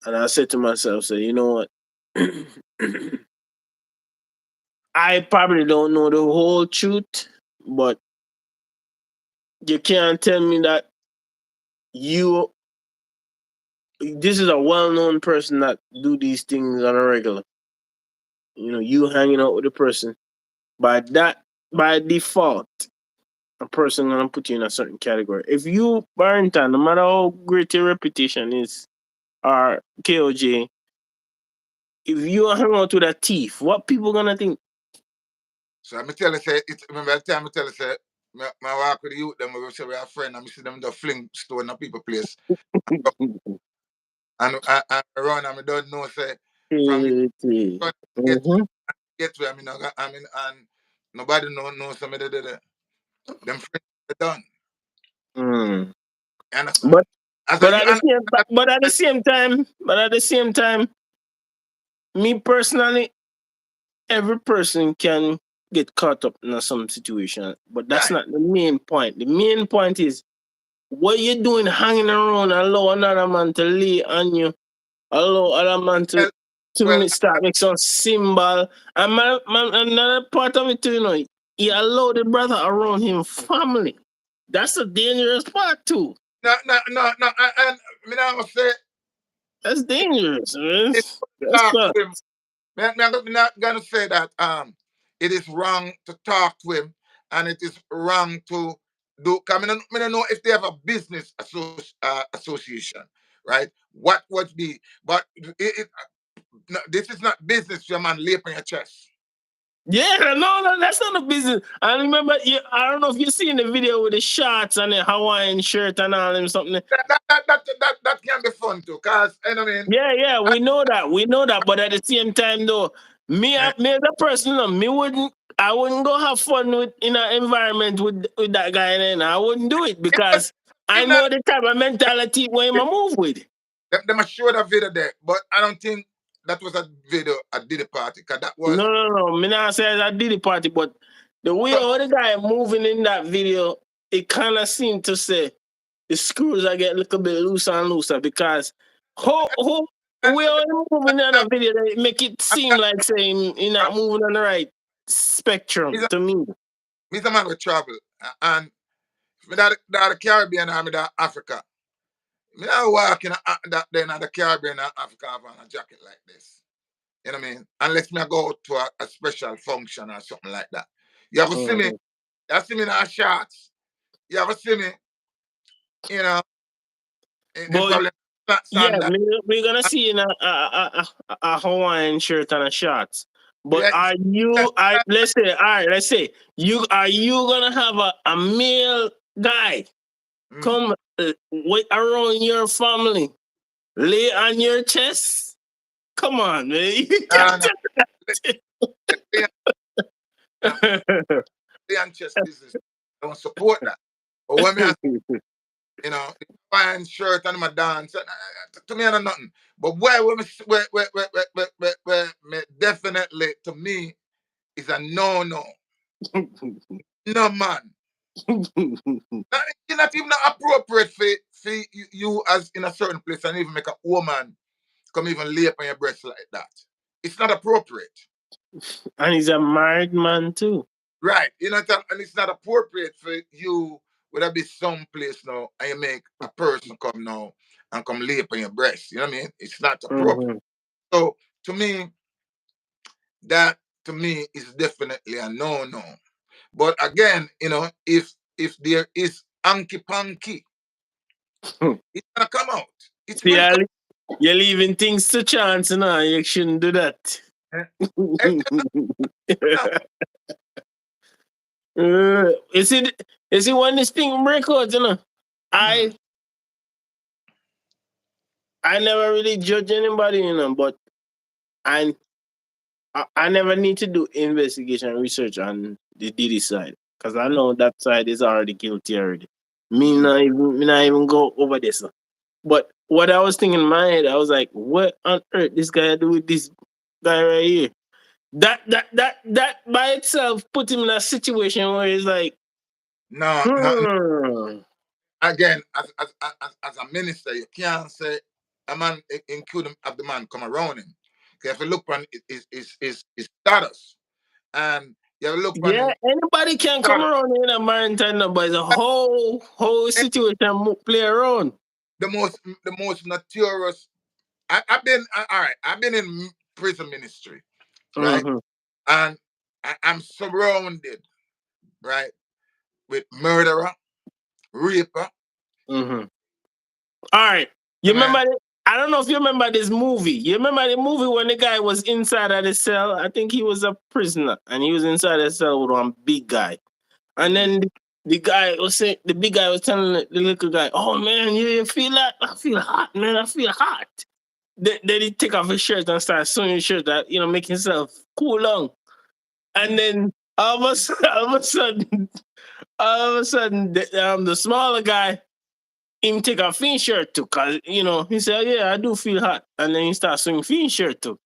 And I said to myself, say, you know what? I probably don't know the whole truth, but you can't tell me that you this is a well-known person that do these things on a regular. You hanging out with the person. By default, a person gonna put you in a certain category. If you Barrington, no matter how great your reputation is, or KOJ, if you hang out with a thief, what people gonna think? So I tell you, say, remember the time I tell you, say, my walk with the youth, them, we say we are friends, and we see them just fling stone in people place. And I run, and I don't know, say, from Mm-hmm. get get where I mean, and nobody know some of them friends are done. Mm. You understand? But As a but you at the and same but at the same time, me personally, every person can get caught up in some situation. But that's right. not the main point. The main point is what you doing hanging around allow another man to lay on you, allow other man to Well, well, start make some symbol. And another part of it too, he allow the brother around him family. That's a dangerous part too. no. And me now say That's dangerous, man. if That's talk not. to him. Me not gonna say that it is wrong to talk to him and it is wrong to do. Cause me don't know if they have a business association, right? What would be? But no, this is not business. Your man lay on your chest. Yeah, no, that's not a business. I remember, I don't know if you seen the video with the shorts and the Hawaiian shirt and all them something. That can be fun too. Cause you know what I mean. Yeah, we know that. But at the same time, though, me as a person, I wouldn't go have fun with in an environment with that guy. Then I wouldn't do it because I Even that know the type of mentality where I move with. them show that video there, but I don't think that was a video at the party. Cause that was No. Me not say I did the party, but the way so, all the guy moving in that video, it kind of seemed to say the screws are getting a little bit looser and looser because who and we all moving in that, a video that make it seem like saying you're not moving on the right spectrum he's a, to me. he's a man with travel, and me that the Caribbean and me that Africa. Me not walk in that then the Caribbean and Africa have on a jacket like this. You know what I mean? Unless me go to a special function or something like that. You ever see me? Mhm. You ever see me in our shots? You ever see me, you know, in But probably not yeah, standard. we're gonna see in a Hawaiian shirt and a shorts. But Yeah, are you? I let's say, all right. Let's say you gonna have a male guy mm. come wait around your family, lay on your chest? Come on, man. You Nah, can't nah. do Leon, nah, that. Leon chess business. I don't support that. But when me has, you know, fine shirt and my dance, to me, I know nothing. But where me definitely, to me, is a no. No, man. It's not even appropriate for you as in a certain place and even make a woman come even lay up on your breast like that. It's not appropriate. And he's a married man too. Right. You know, and it's not appropriate for you, whether be some place now, and you make a person come now and come lay up on your breast. You know what I mean? It's not appropriate. Hmm. So to me, that to me is definitely a no. But again, you know, if there is anky panky, it's gonna come out. It See, will come. you're leaving things to chance now. You shouldn't do that. Eh, everything will come out. You see when this thing break out, Hmm. I I never really judge anybody, but I I never need to do investigation research on the Diddy side because I know that side is already guilty already. Hmm. Me not even go over this. But what I was thinking in my head, I was like, what on earth this guy do with this guy right here? That by itself put him in a situation where he's like, No. hmm. Again, as a minister, you can't say. a man, including of the man, come around him. If you look on his status, and you look on Yeah, him anybody can come status, around in a maritime number. It's a whole and situation play around. the most notorious. I've been all right. I've been in prison ministry, right, Mm-hmm. and I'm surrounded, right, with murderer, raper. Mm-hmm. All right. You I remember? mean, I don't know if you remember this movie. You remember the movie when the guy was inside of the cell? I think he was a prisoner, and he was inside the cell with one big guy. And mm, then the guy was saying, the big guy was telling the little guy, "Oh man, you feel that? I feel hot, man. I feel hot." Then he take off his shirt and start sewing his shirt that make himself cool down. And mm, then all of a sudden, the smaller guy him take a fin shirt too, cause he said, "Yeah, I do feel hot," and then he start swinging fin shirt too,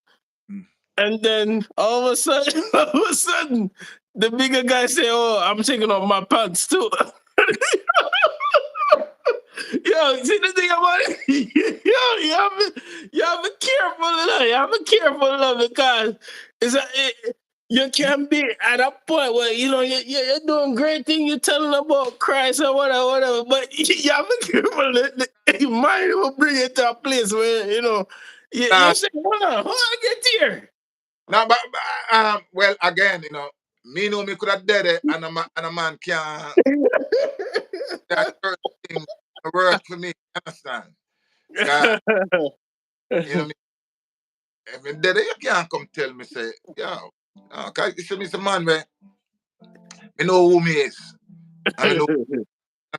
mm. and then all of a sudden, the bigger guy say, "Oh, I'm taking off my pants too." Yo, see the thing about it? Yo, you have to be careful of that. You have to be careful of it because you can be at a point where you're doing great thing. You're telling about Christ or whatever. But you have to be careful. Your mind will bring you to a place where you Nah, say, hold on, get here." nah, well, again, me know me could have did it, and a man can't certain thing work for me. Understand? 'Cause, you know me. If me did it, you can't come tell me say, yo, cause you see me, a man where me know who me is, and me know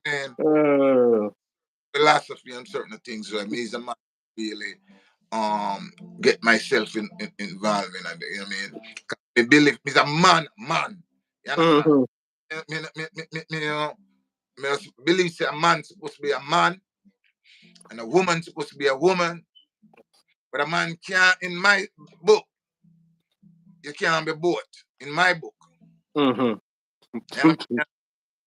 I mean, Uh, philosophy and certain things. Where me is a man really um get myself involved in, and you know what I mean. 'Cause me believe me's a man. You understand? mhm, Me believe say a man supposed to be a man and a woman supposed to be a woman, but a man can't. In my book, you can't be both. In my book, mhm. you know,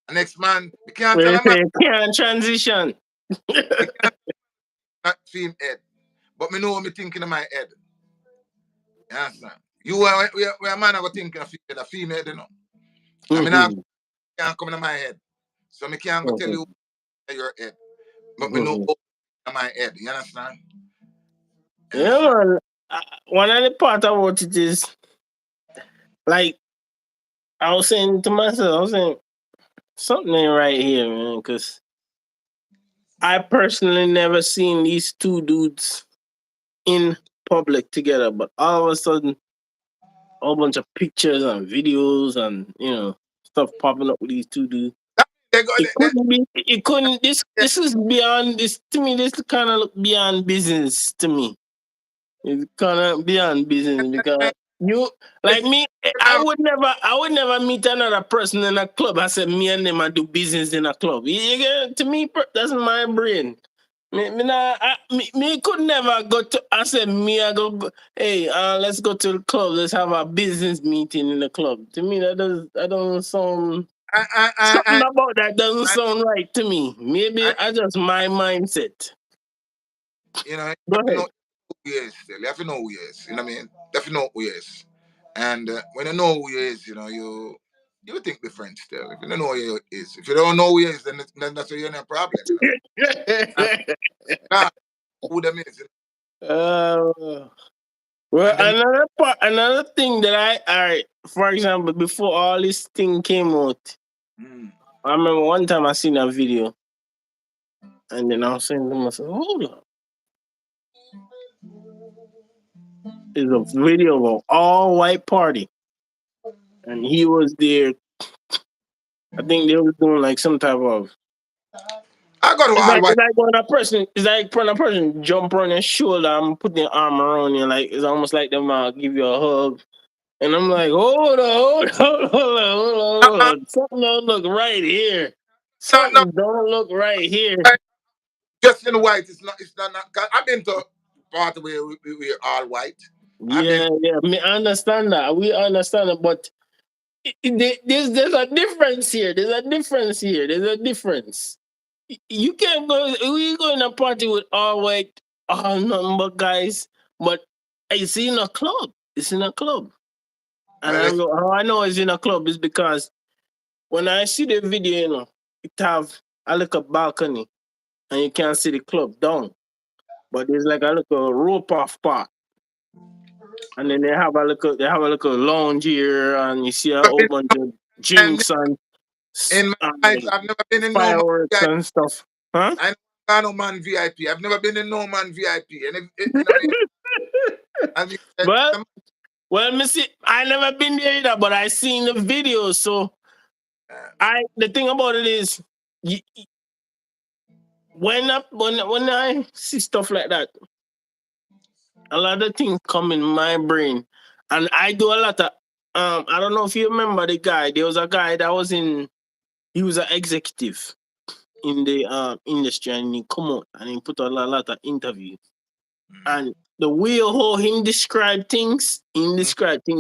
the next man, you can't Well, tell you a man say you can't transition. you can't not feel head, but me know what me thinking in my head. You understand? You are where a man I go thinking of a female, you know. I mean, I Mhm, can't come in my head, so me can't go tell mhm, you your head, but me know mhm. what in my head. You understand? You Yeah, understand? man. One of the part about it is like I was saying to myself, I was saying something ain't right here, man. Because I personally never seen these two dudes in public together, but all of a sudden, a whole bunch of pictures and videos and stuff popping up with these two dudes. They go, It couldn't be. It couldn't. This is beyond. This to me. This kind of look beyond business to me. It's kind of beyond business because you like it's, me. I would never meet another person in a club. I said me and them I do business in a club. To me, that's my brain. Me could never go to. I said me. Hey, let's go to the club. Let's have a business meeting in the club. To me, that doesn't sound. I, I, I, Something I, about that doesn't I, sound right to me. Maybe I, I just my mindset. you know, you Go have to know ahead. who he is. Still, you have to know who he is. You know what I mean? You have to know who he is. And when you know who he is, you think different still. If you don't know who he is, if you don't know who he is, then that's why you're in a problem. And now who them is. uh, well, And them, another thing that I, for example, before all this thing came out, mm, I remember one time I seen a video, and then I was saying to myself, "Hold on, it's a video of an all white party, and he was there. I think they was doing like some type of. I got to It's all like white. it's like when a person, jump on your shoulder and put their arm around you, like it's almost like them give you a hug." And I'm like, hold Uh, on. Something don't look right here. no, Something don't look right here. just in white. It's not. 'Cause I've been to part where we're all white. I've been. Yeah, yeah. I understand that. We understand it, but there's a difference here. There's a difference. You can't go. We go in a party with all white, nothing but guys. But it's in a club. It's in a club. And Well, how I know it's in a club is because when I see the video, it have a little balcony and you can't see the club down. But there's like a little rope off part. And then they have a little lounge here and you see a whole bunch of in, drinks and in my life, I've never been in no man fireworks VIP. and stuff. Huh? I never no man VIP. I've never been in no man VIP. And you know, I mean, Well, well, Missy, I never been there either, but I seen the videos. So the thing about it is, y- when I see stuff like that, a lot of things come in my brain, and I do a lot of. I don't know if you remember the guy. There was a guy that was in. He was an executive in the industry, and he come out and he put a lot of interviews. And the way how he described things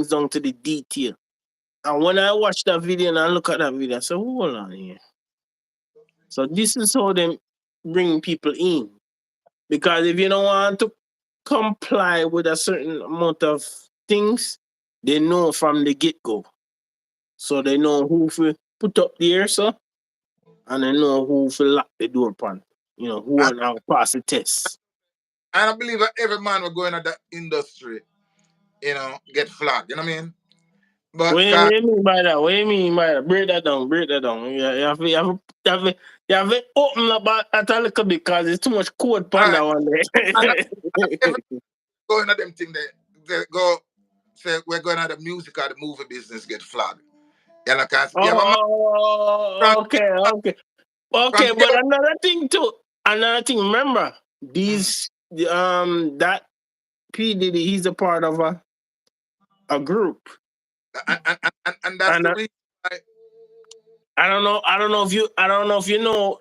down to the detail. And when I watch that video and I look at that video, I say, hold on here. So this is how them bring people in. Because if you don't want to comply with a certain amount of things, they know from the get go. So they know who to put up there, so and they know who to lock the door upon. Who and want to pass the test. I believe that every man will go in that industry, get flagged. You know what I mean? But What you mean by that? What you mean by that? Break that down. Break that down. You have to open up at a little bit because there's too much code all on right, that one and there. every go in them thing they go say we're going to the music or the movie business get flagged. You know, cause you have a man from Oh, okay, okay. from Okay, day but another thing too. Another thing, remember, one. that P. Diddy, he's a part of a group. And that's And the reason why. I don't know if you know.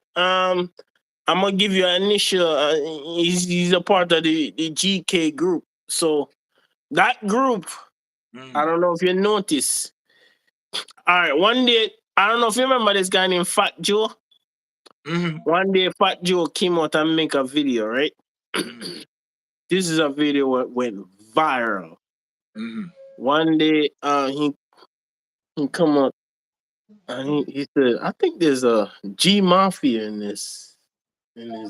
I'm gonna give you an initial. He's a part of the GK group. So that group, I Mm, don't know if you notice. All right, one day, I don't know if you remember this guy named Fat Joe. mm, One day, Fat Joe came out and make a video, right? mm, This is a video that went viral. mm. One day, he come up and he said, "I think there's a G Mafia in this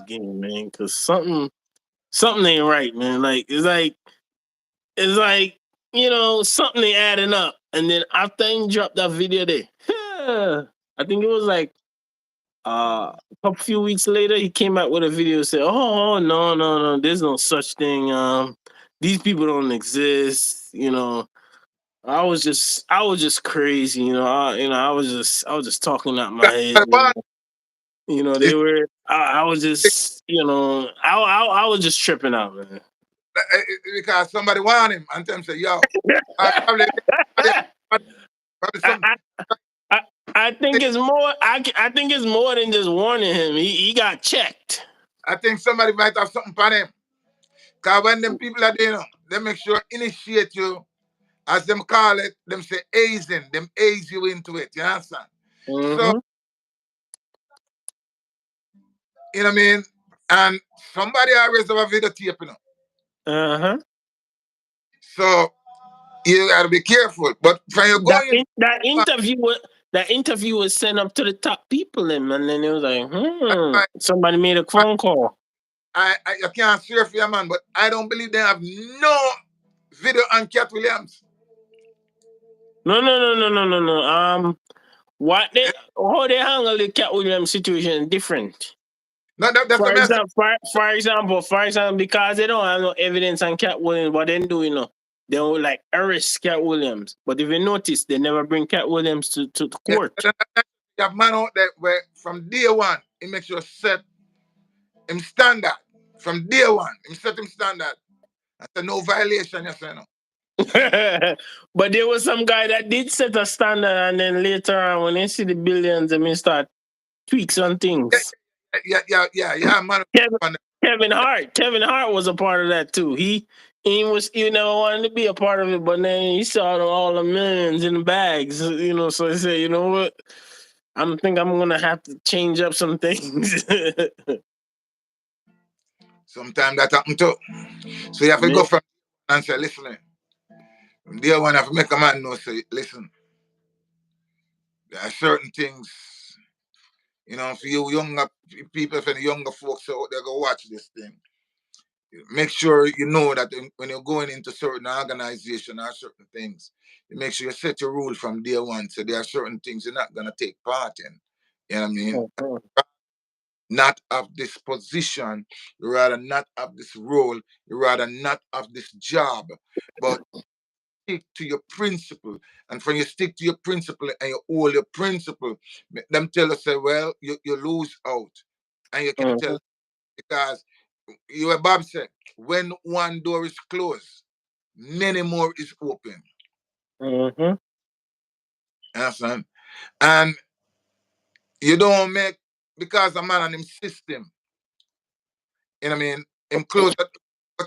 game, man, because something ain't right, man. Like it's like something ain't adding up." And then after he dropped that video there, I think it was like a few weeks later, he came out with a video saying, "Oh no, no, no, there's no such thing. These people don't exist." I was just crazy. I was just talking out my head. But what They is were. I was just. I was just tripping out, man. because somebody want him and them say, yo, probably probably I, some I, I, I think it's more. I think it's more than just warning him. He got checked. I think somebody might have something for them. Cause when them people are there, they make sure initiate you, as them call it, them say easing, them ease you into it. You understand? So, Mm-hmm. you know what I mean? And somebody always have a videotape, Uh huh. So you gotta be careful. But when you're That going, in, that interview was sent up to the top people, and then it was like, I, somebody made a phone call. I can't swear for you, man, but I don't believe they have no video on Cat Williams. No, no, no, no, no, no, no. What they how they handle the Cat Williams situation is different. No, that's For a message. example, for example, because they don't have no evidence on Cat Williams, what they do, they will like arrest Cat Williams. But if you notice, they never bring Cat Williams to Yeah, court. you have man out there where from day one, he makes sure set him standard. From day one, him set him standard. That's a no violation, you say no. But there was some guy that did set a standard, and then later on, when they see the billions, they may start tweaks on Yeah, things. yeah, man. Kevin, Kevin Hart was a part of that too. He never wanted to be a part of it, but then he saw all the millions in the bags, So he said, "You know what? I'm gonna have to change up some things." Sometimes that happen too. So you have to Yeah. go from and say, listen, from day one, I have to make a man know, say, listen, there are certain things, for you younger people, for the younger folks out there go watch this thing. Make sure you know that when you're going into certain organization or certain things, you make sure you set your rule from day one. So there are certain things you're not gonna take part in. You know what I mean? Mhm. Not of this position, you rather not of this role, you rather not of this job, but stick to your principle. And when you stick to your principle and you hold your principle, make them tell us, say, well, you lose out. And you can tell Mhm. because you Bob said, when one door is closed, many more is open. Mhm. You understand? And you don't make because a man and him system, you know what I mean? Him close that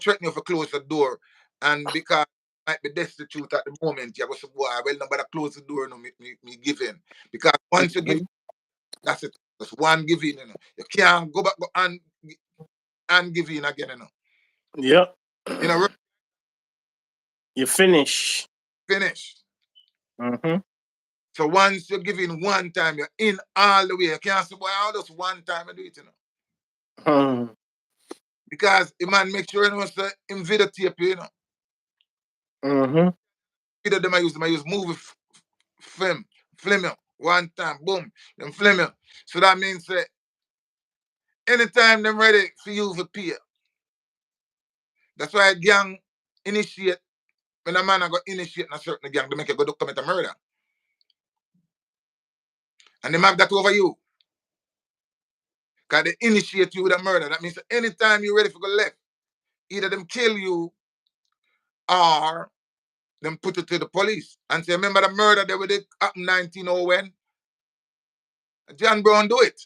threaten you for close the door. And because might be destitute at the moment, you go say, boy, well, nobody close the door, no, me give in. Because once you give, Mhm. that's it. Just one give in, You can't go back and give in again, Yep. You know, You finish. finish. Mhm. So once you give in one time, you're in all the way. You can't say, boy, I'll just one time I do it, Mhm. Because the man make sure say him videotape you, Mhm. Video them I use movie film, film you. One time, boom, them film you. So that means that anytime them ready for you for pay. That's why a gang initiate when a man I go initiate in a certain gang to make you go to commit a murder. And they have that over you. Because they initiate you with a murder. That means anytime you're ready for go left, either them kill you or them put it to the police. And say, remember the murder that we did happen 1901 when? John Brown do it.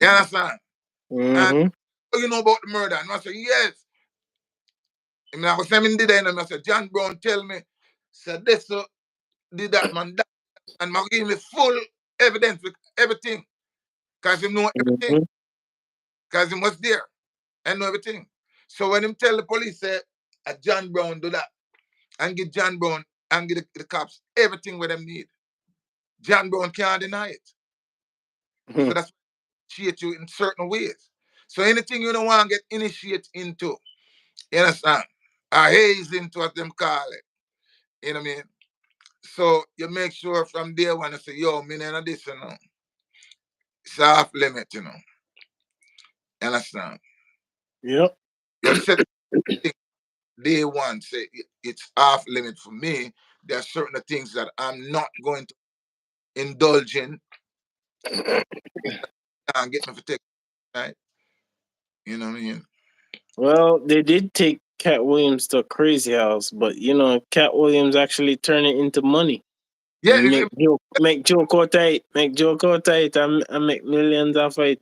You understand? And Mhm. you know about the murder? And I say, yes. And I was saying, did it? And I said, John Brown tell me, said this, did that, man. That. And I give me full evidence with everything. Because he know everything. Mhm. Because he was there and know everything. So when him tell the police, say, John Brown do that, and give John Brown and give the cops everything what them need. John Brown can't deny it. So Mhm. that's initiate you in certain ways. So anything you don't want to get initiated into, you understand? Or haze into what them call it. You know what I mean? So you make sure from day one you say, yo, me none of this, It's off limit, You understand? Yep. You set things day one, say it's off limit for me. There are certain things that I'm not going to indulge in and get me for take right. You know what I mean? Well, they did take Cat Williams to a crazy house, but Cat Williams actually turned it into money Yeah, and make joke out of it, and make millions off it.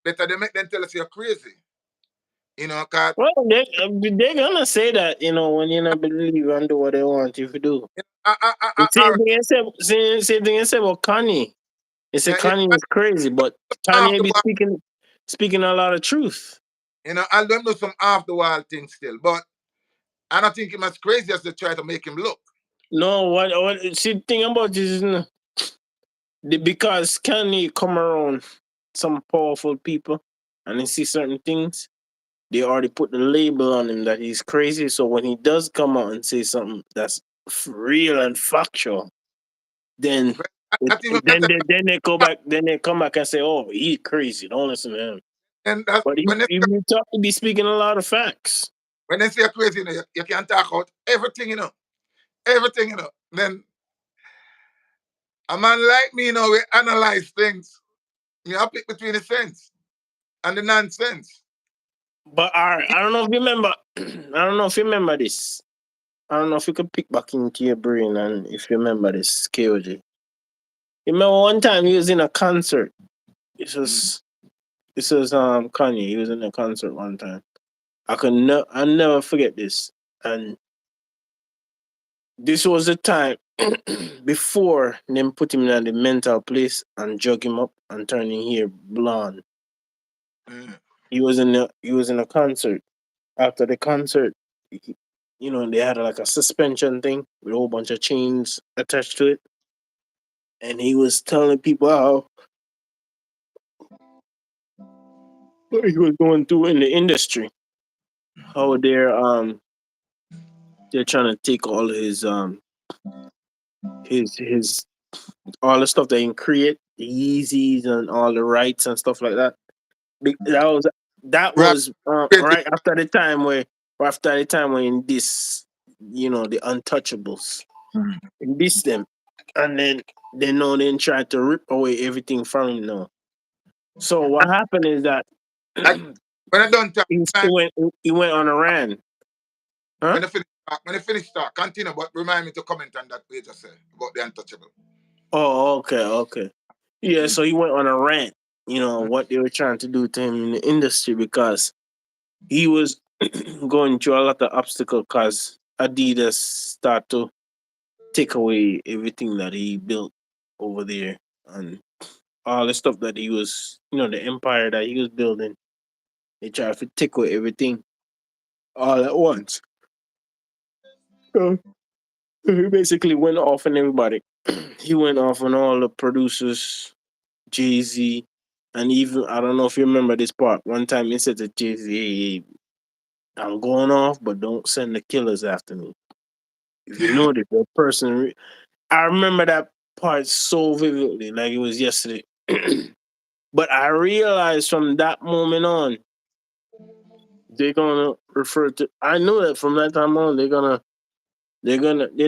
better they make them tell us you're crazy. Cause Well, they're gonna say that when you not believe and do what they want you to do. The all same right, thing I said. Same thing I said about Kanye. They said yeah, Kanye is crazy, but half Kanye the be wall, speaking a lot of truth. I'll them do some off the wall things still, but I don't think him as crazy as they try to make him look. No, what? See, the thing about this is because Kanye come around some powerful people and they see certain things, they already put the label on him that he's crazy. So when he does come out and say something that's real and factual, then But not even that, then they go back, then they come back and say, "Oh, he crazy. Don't listen to him." and that's But he be speaking a lot of facts. when they say crazy, you can talk about everything, everything, Then a man like me, we analyze things. I pick between the sense and the nonsense. But I don't know if you remember. I don't know if you remember this. I don't know if you could pick back into your brain and if you remember this, KOG. You remember one time he was in a concert. This Mm, was this was Kanye. He was in a concert one time. I never forget this. And this was the time before them put him in the mental place and jug him up and turn his hair blonde. mm. he was in a concert. After the concert, he- they had like a suspension thing with a whole bunch of chains attached to it, and he was telling people how what he was going through in the industry, how they're trying to take all his all the stuff that he create, the Yeezys and all the rights and stuff like that. That was Right. right after the time where after the time when this the untouchables this them, and then they know they try to rip away everything from him now. So what happened is that I, when I done talk, he went he went on a rant, huh? when I finish talk, continue, but remind me to comment on that page I said about the untouchable. Oh, okay, okay. Yeah, so he went on a rant, what they were trying to do to him in the industry because he was going through a lot of obstacles because Adidas start to take away everything that he built over there and all the stuff that he was, the empire that he was building. They tried to take away everything all at once. So he basically went off on everybody. He went off on all the producers, Jay Z, and even I don't know if you remember this part. One time he said to Jay Z, "Hey, I'm going off, but don't send the killers after me. If you know the person." I remember that part so vividly, like it was yesterday. But I realized from that moment on, they're gonna refer to. I knew that from that time on, they're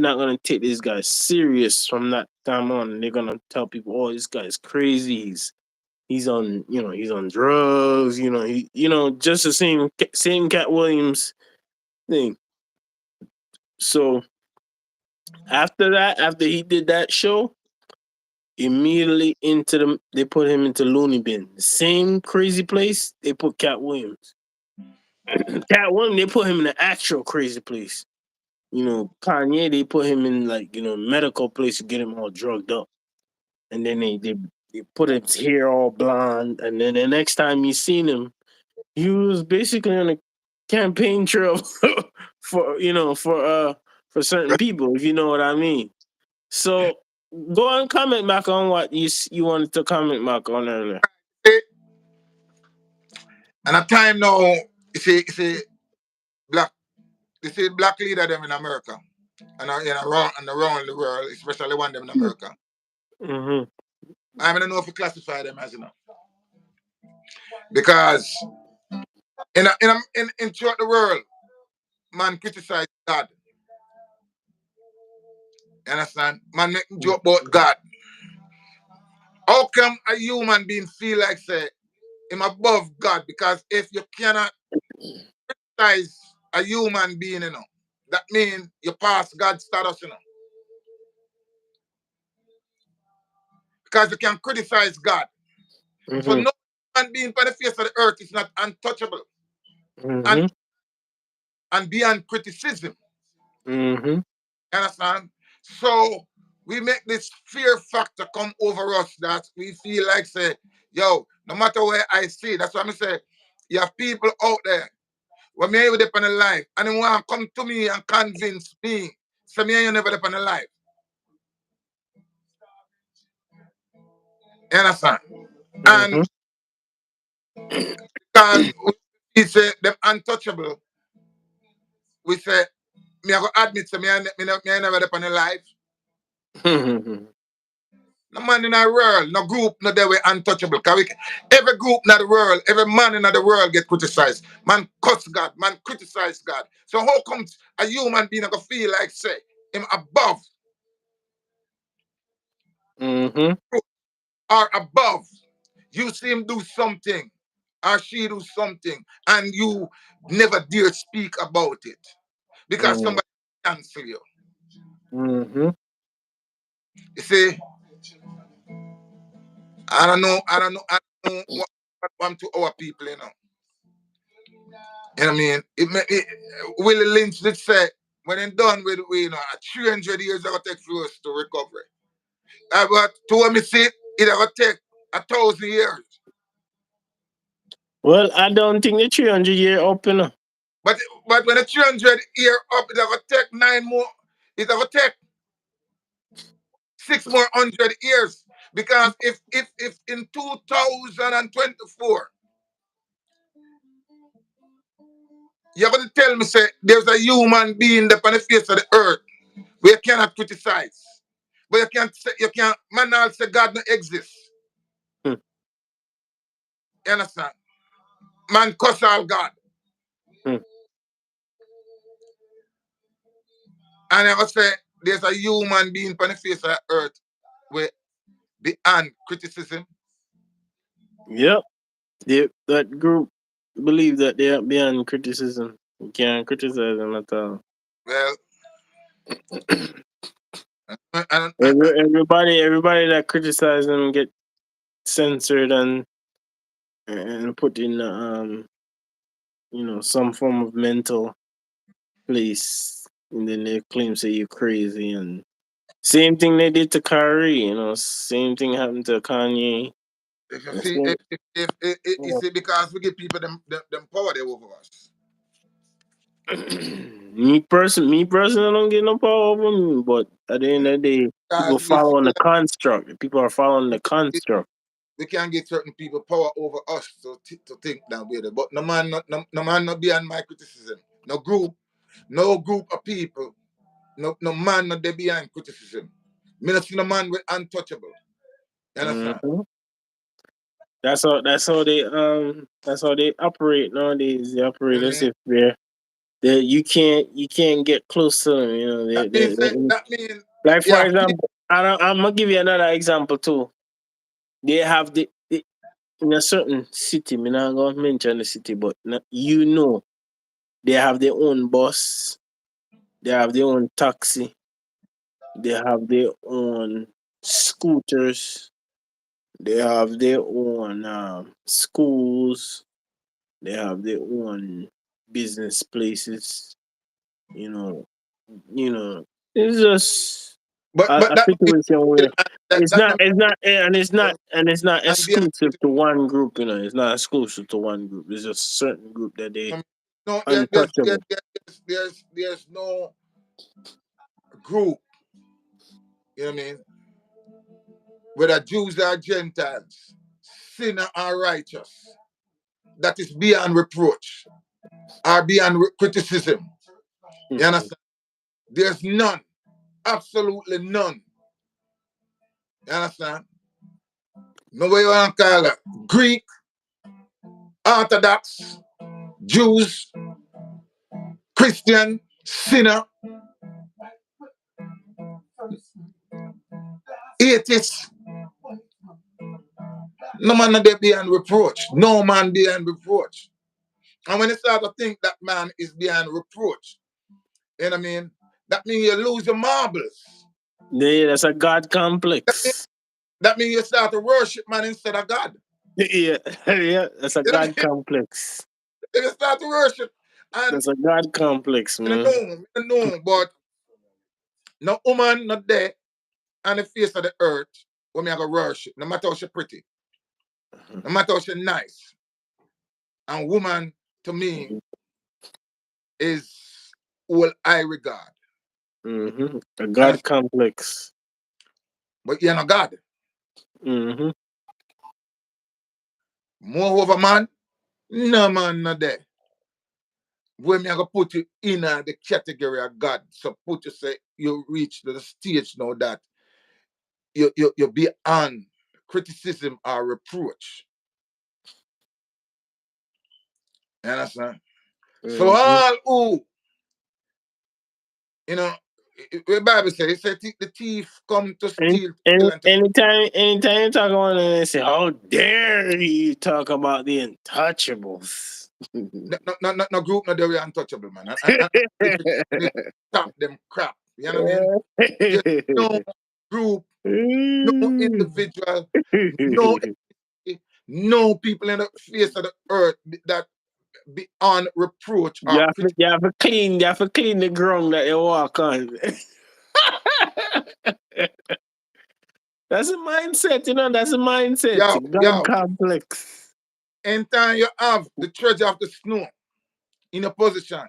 not gonna take this guy serious from that time on. They're gonna tell people, "Oh, this guy's crazy. He's on, he's on drugs. Just the same Cat Williams thing." So after he did that show, immediately they put him into Looney Bin. The same crazy place they put Cat Williams. Cat Williams, they put him in the actual crazy place. Kanye, they put him in like, medical place to get him all drugged up. And then they put his hair all blonde. And then the next time you seen him, he was basically on a campaign trail for for certain people, if you know what I mean. So go and comment back on what you wanted to comment back on earlier. And a time now, black, black leader them in America and around the world, especially one them in America. Mm-hmm. I don't know if you classify them as because in throughout the world, man criticize God. You understand? Man make joke about God. How come a human being feel like say him above God? Because if you cannot criticize a human being, that means you pass God's status, because you can criticize God. So Mm-hmm. no human being on the face of the earth is not untouchable and Mm-hmm. beyond criticism. Mm-hmm. You understand? So we make this fear factor come over us that we feel like say, yo, no matter where I see, that's why I say you have people out there when me with depend on life and they want to come to me and convince me, say me and you never depend on life. You understand? And Mm-hmm. because we say them untouchable, we say me I go admit to me I never depend on life. Mm-hmm. No man in our world, no group, no they were untouchable. Every group in the world, every man in the world get criticized. Man cuss God, man criticize God. So how comes a human being gonna feel like say him above Mm-hmm. or above? You see him do something or she do something and you never dare speak about it because somebody cancel you. Mm-hmm. You see, I don't know what want to our people, You know what I mean? Willie Lynch did say, when they done with, 300 years, it will take for us to recover. But to what me see, it will take 1,000 years. Well, I don't think the 300 year up, you know. But when the 300 year up, it's gonna take 9 more. It's gonna take 6 more 100 years. Because if in 2024 you're gonna tell me say there's a human being that on the face of the earth we cannot criticize. But you can't man all say God no exist. Hmm, You understand? Man cuss all God. hmm. And I say there's a human being on the face of the earth with beyond criticism. Yep. That group believe that they are beyond criticism. You can't criticize them at all. Well, and Everybody that criticize them get censored and put in some form of mental place, and then they claim say you're crazy. And same thing they did to Kyrie, same thing happened to Kanye. if you And see same, if you you see because we give people them power they over us. me personally, I don't get no power over me. But at the end of the day, people Because we following feel the like construct. People are following the construct. we can get certain people power over us to think that way. But no man not beyond my criticism. No group of people, no man not they behind criticism. Me not see no man with untouchable. You understand? Hmm. That's how they operate nowadays. They You operate know what I as mean? if you can't get close to them. That mean Like you for have people. example, I'm gonna give you another example too. They have in a certain city. Me not gonna mention the city, but they have their own bus. They have their own taxi. They have their own scooters. They have their own schools. They have their own business places. You know, it's just But a that means situation where that it's that not, no it's not, and it's not and behind exclusive to one group. It's not exclusive to one group. It's just a certain group that they no untouchable. there's no group. You know what I mean? Whether Jews or Gentiles, sinner or righteous, that is beyond reproach or beyond criticism. You Mhm. understand? There's none, absolutely none. You understand? No way you want to call it. Greek, Orthodox, Jews, Christian, sinner, atheist. No man not there beyond reproach. No man beyond reproach. And when you start to think that man is beyond reproach, you know what I mean? That means you lose your marbles. Yeah, that's a God That means, complex. that means you start to worship man instead of God. Yeah, yeah, that's a You know what God I mean? complex. If you start to worship, and That's a God complex, you man. know, you know, but no woman not there on the face of the earth when me I go worship, no matter how she pretty, no matter how she nice. And woman to me is all I regard. A And God complex. but you're not God. Hmm. Moreover, man, no man not there. When me I go put you in the category of God. So put you say you reach the stage now that you beyond criticism or reproach. You understand? So Hmm. all who, you know, the Bible says it said the thief come to Any, steal, to any, kill, and to anytime you talk about it, they say, "How dare you talk about the untouchables?" no group no they were untouchable, man. And we stop them crap. You know what I mean? There's no group, no individual, no no people in the face of the earth that beyond reproach You or have to, criticism. you have to clean. You have to clean the ground that you walk on. That's a mindset. That's a mindset. Yo, God yo, complex. Anytime you have the treasure of the snow in a position,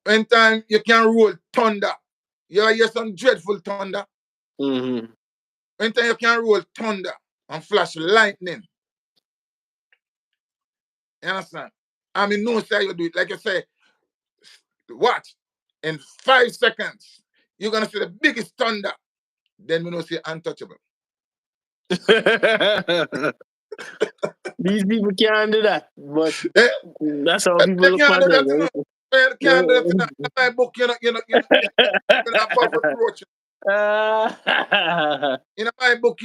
anytime you can roll thunder, you hear some dreadful thunder. Mm-hmm. Anytime you can roll thunder and flash lightning, you understand? I mean, no say you do it. Like you say, watch, in 5 seconds, you're gonna see the biggest thunder. Then we know say untouchable. These people can't do that, but Eh, that's how people they look can't at do that, you them. know. They can't do that, you know. In my book, you're above reproach. In my book,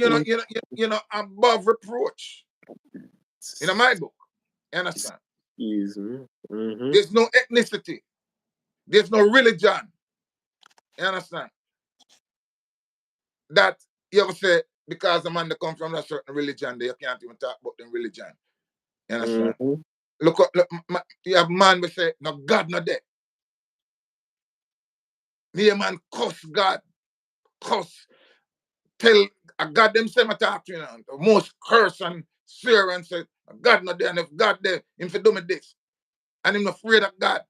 above reproach. In my book, you understand? Excuse me. Mm-hmm. There's no ethnicity. There's no religion. You understand? That you ever say, because a man that come from a certain religion, they can't even talk about the religion. You understand? Mm-hmm. Look, you have man will say, no, God not there. The man cuss God, cuss, tell a God them say, talk to you know, the most curse and swear and say, God not there, and if God there, him for do me this. And him afraid of God.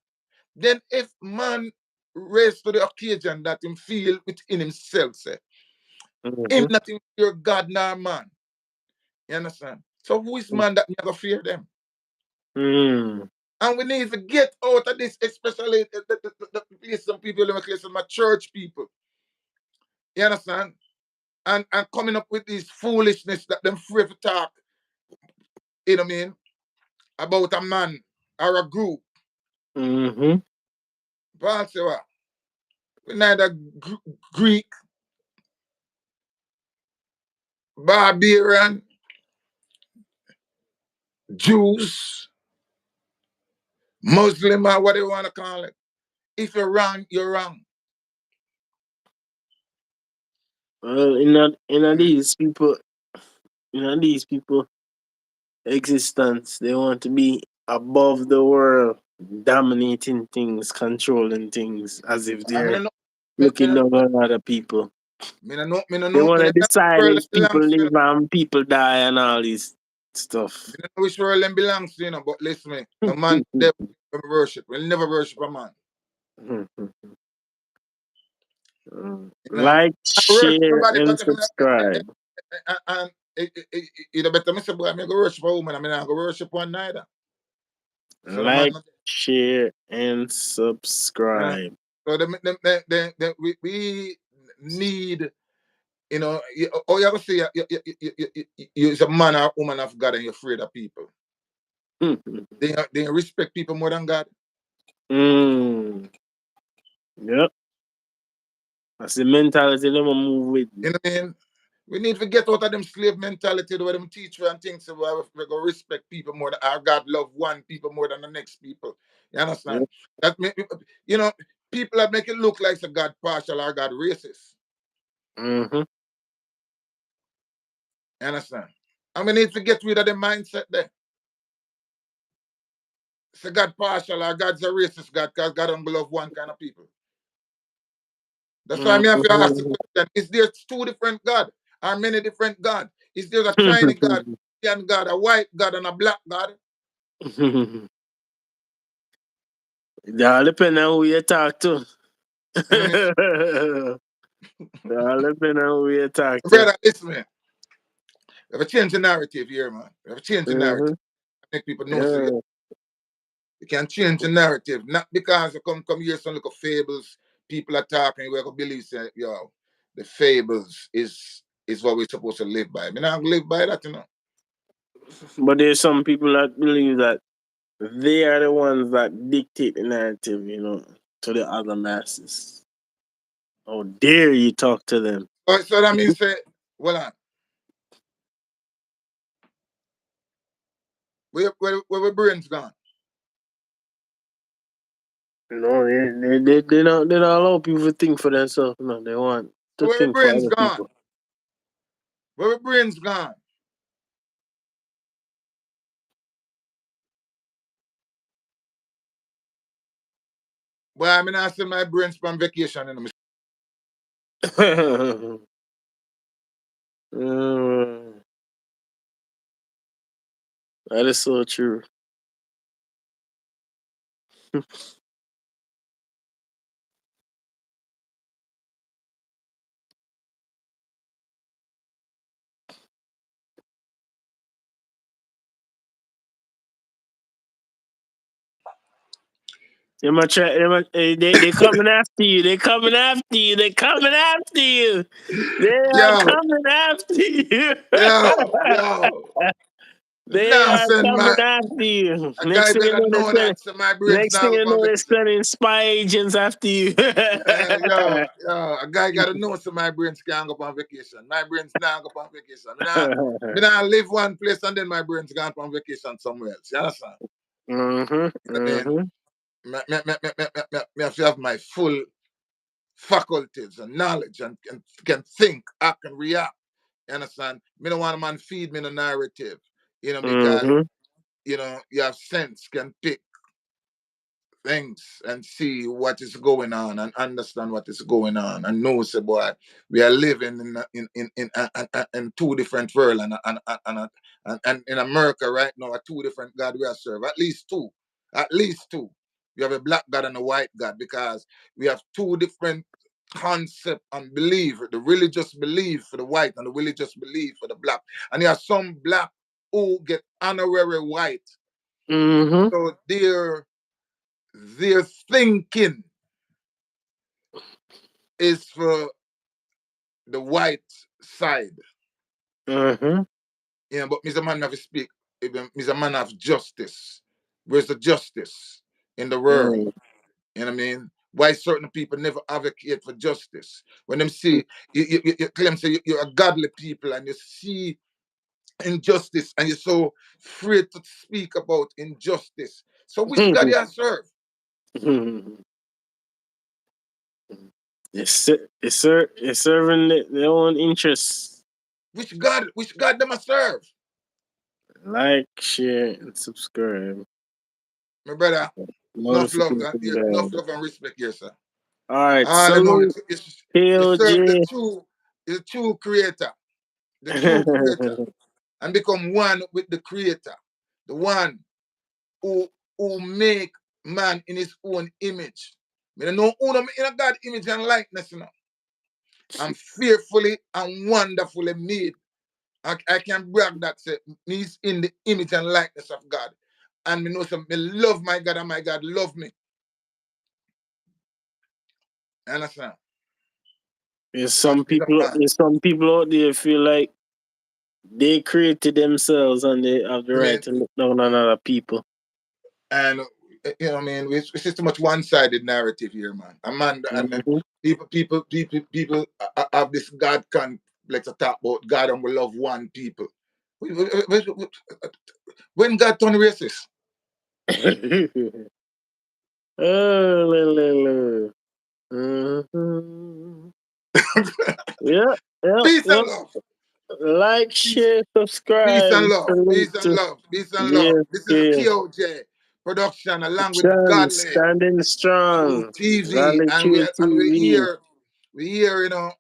Then if man raised to the occasion that him feel within himself, say, him Mm-hmm. nothing fear God nor man. You understand? So who is man that never fear them? Mm. And we need to get out of this, especially some people, my church people. You understand? And coming up with this foolishness that them free to talk, you know what I mean, about a man or a group. Mm-hmm. Paul say what? We neither Greek, barbarian, Jews, Muslim, or whatever you want to call it. If you're wrong, you're wrong. Well, in these people existence, they want to be above the world, dominating things, controlling things, as if I they're mean, looking down on other people. They me want no to know decide where if them people belongs to, live and people die and all this stuff. me no know which world them belongs to, but listen me, no man they worship. We'll never worship a man. You know? Like, I worship share, somebody and because subscribe. and it better me say, boy, I'm going to worship a woman, I'm not going to worship one neither. So the man, Like, share, and uh, subscribe. so we need, oh, you have to say, you're a man or woman of God and you're afraid of people. They respect people more than God. Mm. Yep. That's the mentality them a move with. You know what I mean? We need to get out of them slave mentality where them teach you and things so we go respect people more than our God love one people more than the next people. You understand? Yep. That make people that make it look like a God partial or God racist. Mm-hmm. You understand? And we need to get rid of the mindset there. Say God partial or God's a racist God because God don't love one kind of people. That's why I have to ask the question, is there two different God or many different God? Is there a Chinese God, Indian God, a white God, and a black God? It all depend on who you talk to. You know what I It all depend on who you talk mean? to. Brother, listen, man. We have a change the narrative here, man. We have a change the Mm-hmm. narrative. Make people know so Yeah. you can change the narrative. Not because you come here some little fables, people are talking, we're gonna believe say, yo, the fables is what we're supposed to live by. I mean, I don't live by that, But there's some people that believe that they are the ones that dictate the narrative, to the other masses. How dare you talk to them? So that means say, well, where brains gone? No, they don't allow people to think for themselves. No, they want to Where think for brains other gone? people. Where brains gone? Well, I mean, I send my brains from vacation, Mm. That is so true. They coming after you. They coming after you. They coming after you. They are Yo, coming after you. yo. They are Nonsense, coming man. after you. A guy better know that so my brain's Next thing not you up on know, they're vacation. sending spy agents after you. Yo, a guy gotta know so my brains can't go on vacation. My brain's not go on vacation. Me not live one place and then my brain's gone on vacation somewhere else. You understand? Mhm. I mean, Mhm. me have to have my full faculties and knowledge and can think, act, and react. You understand? Me don't want a man feed me the narrative. Because Mhm. you have sense, can pick things and see what is going on and understand what is going on and know, say, boy, we are living in two different worlds and in America right now, are two different God we are serve. At least two. At least two. We have a black God and a white God because we have two different concept and belief. The religious belief for the white and the religious belief for the black. And you have some black who get honorary white. Mhm. So their thinking is for the white side. Mhm. But Mr. Man have to speak. Mr. Man have justice. Where's the justice in the world? Mhm. You know what I mean? Why certain people never advocate for justice? When them see you claim say you're a godly people and you see injustice and you're so afraid to speak about injustice. So which God you serve? Mhm. It's serving their own interests. Which God them a serve? Like, share, and subscribe. My brother, Notification enough bell. love and respect here, sir. All right, All I know salute is you serve KOJ. the true creator, the true creator, and become one with the creator, the one who make man in his own image. Me know who in a God image and likeness, I'm fearfully and wonderfully made. I can brag that say me's in the image and likeness of God. And me know some me love my God and my God love me. You understand? But it's a man. There's some people out there feel like they created themselves and they have the I right mean, to look down on other people. and I mean, it's just too much one-sided narrative here, man. A man and Mhm. people have this God complex to talk about God and we love one people. When God turned racist, Oh, mhm. Yeah, yeah, peace yeah. and love. Like, Peace, share, peace subscribe, and love. salute Peace and to love. Peace and love. This is a GSK. KOJ production along with Chan Godly standing Truth strong. TV, Valley and True we TV. hear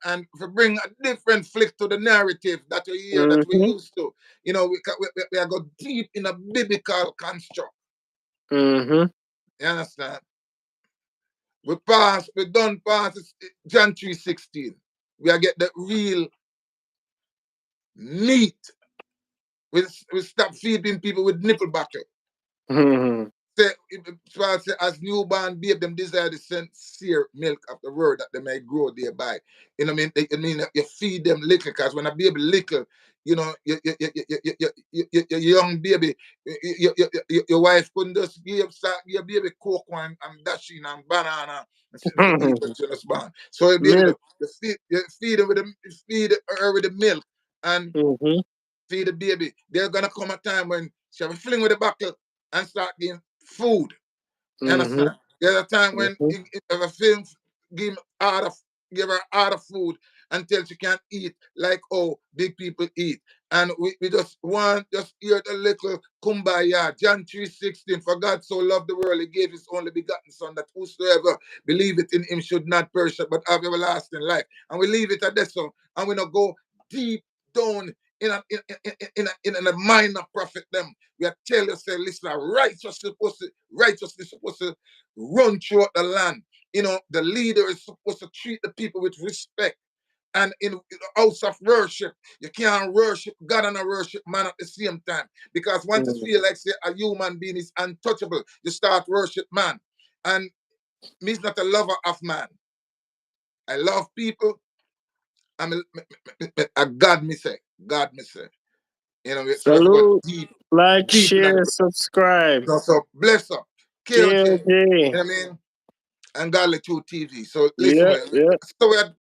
and if we bring a different flick to the narrative that we hear that we Mm-hmm. used to, we are go deep in a biblical construct. Mm-hmm. You understand? We done pass John 3:16. We are get the real meat. We stop feeding people with nipple buckle. Mm-hmm. Say, Paul say, as newborn babe, them desire the sincere milk of the word that they may grow thereby. You know what I mean? That you feed them little, because when a baby little, your young baby, your wife couldn't just give your baby cocoa and dashing and banana and something to eat when she was born. So you be able Milk. to feed her with feed her with the milk and Mm-hmm. feed the baby. There's gonna come a time when she have a fling with the buckle and start getting food. You Mm-hmm. understand? There's a time when Mm-hmm. if a film give out of give her out of food until she can't eat like oh big people eat. And we just want just hear the little kumbaya. John 3:16. For God so loved the world, he gave his only begotten son that whosoever believe it in him should not perish but have everlasting life. And we leave it at that so and we not go deep down in the mind of prophet them. We are tell you, say, listen, righteousness supposed to run throughout the land. The leader is supposed to treat the people with respect. And in the house of worship, you can't worship God and a worship man at the same time. Because once you feel like say a human being is untouchable, you start worship man. And me's not a lover of man. I love people. God me say. God me say. So it's got Salute. deep, Like, deep in share, the subscribe. so bless up. KOJ. You KOJ. know what I mean? And God let you TV. So listen, Yeah, man. yeah. So we are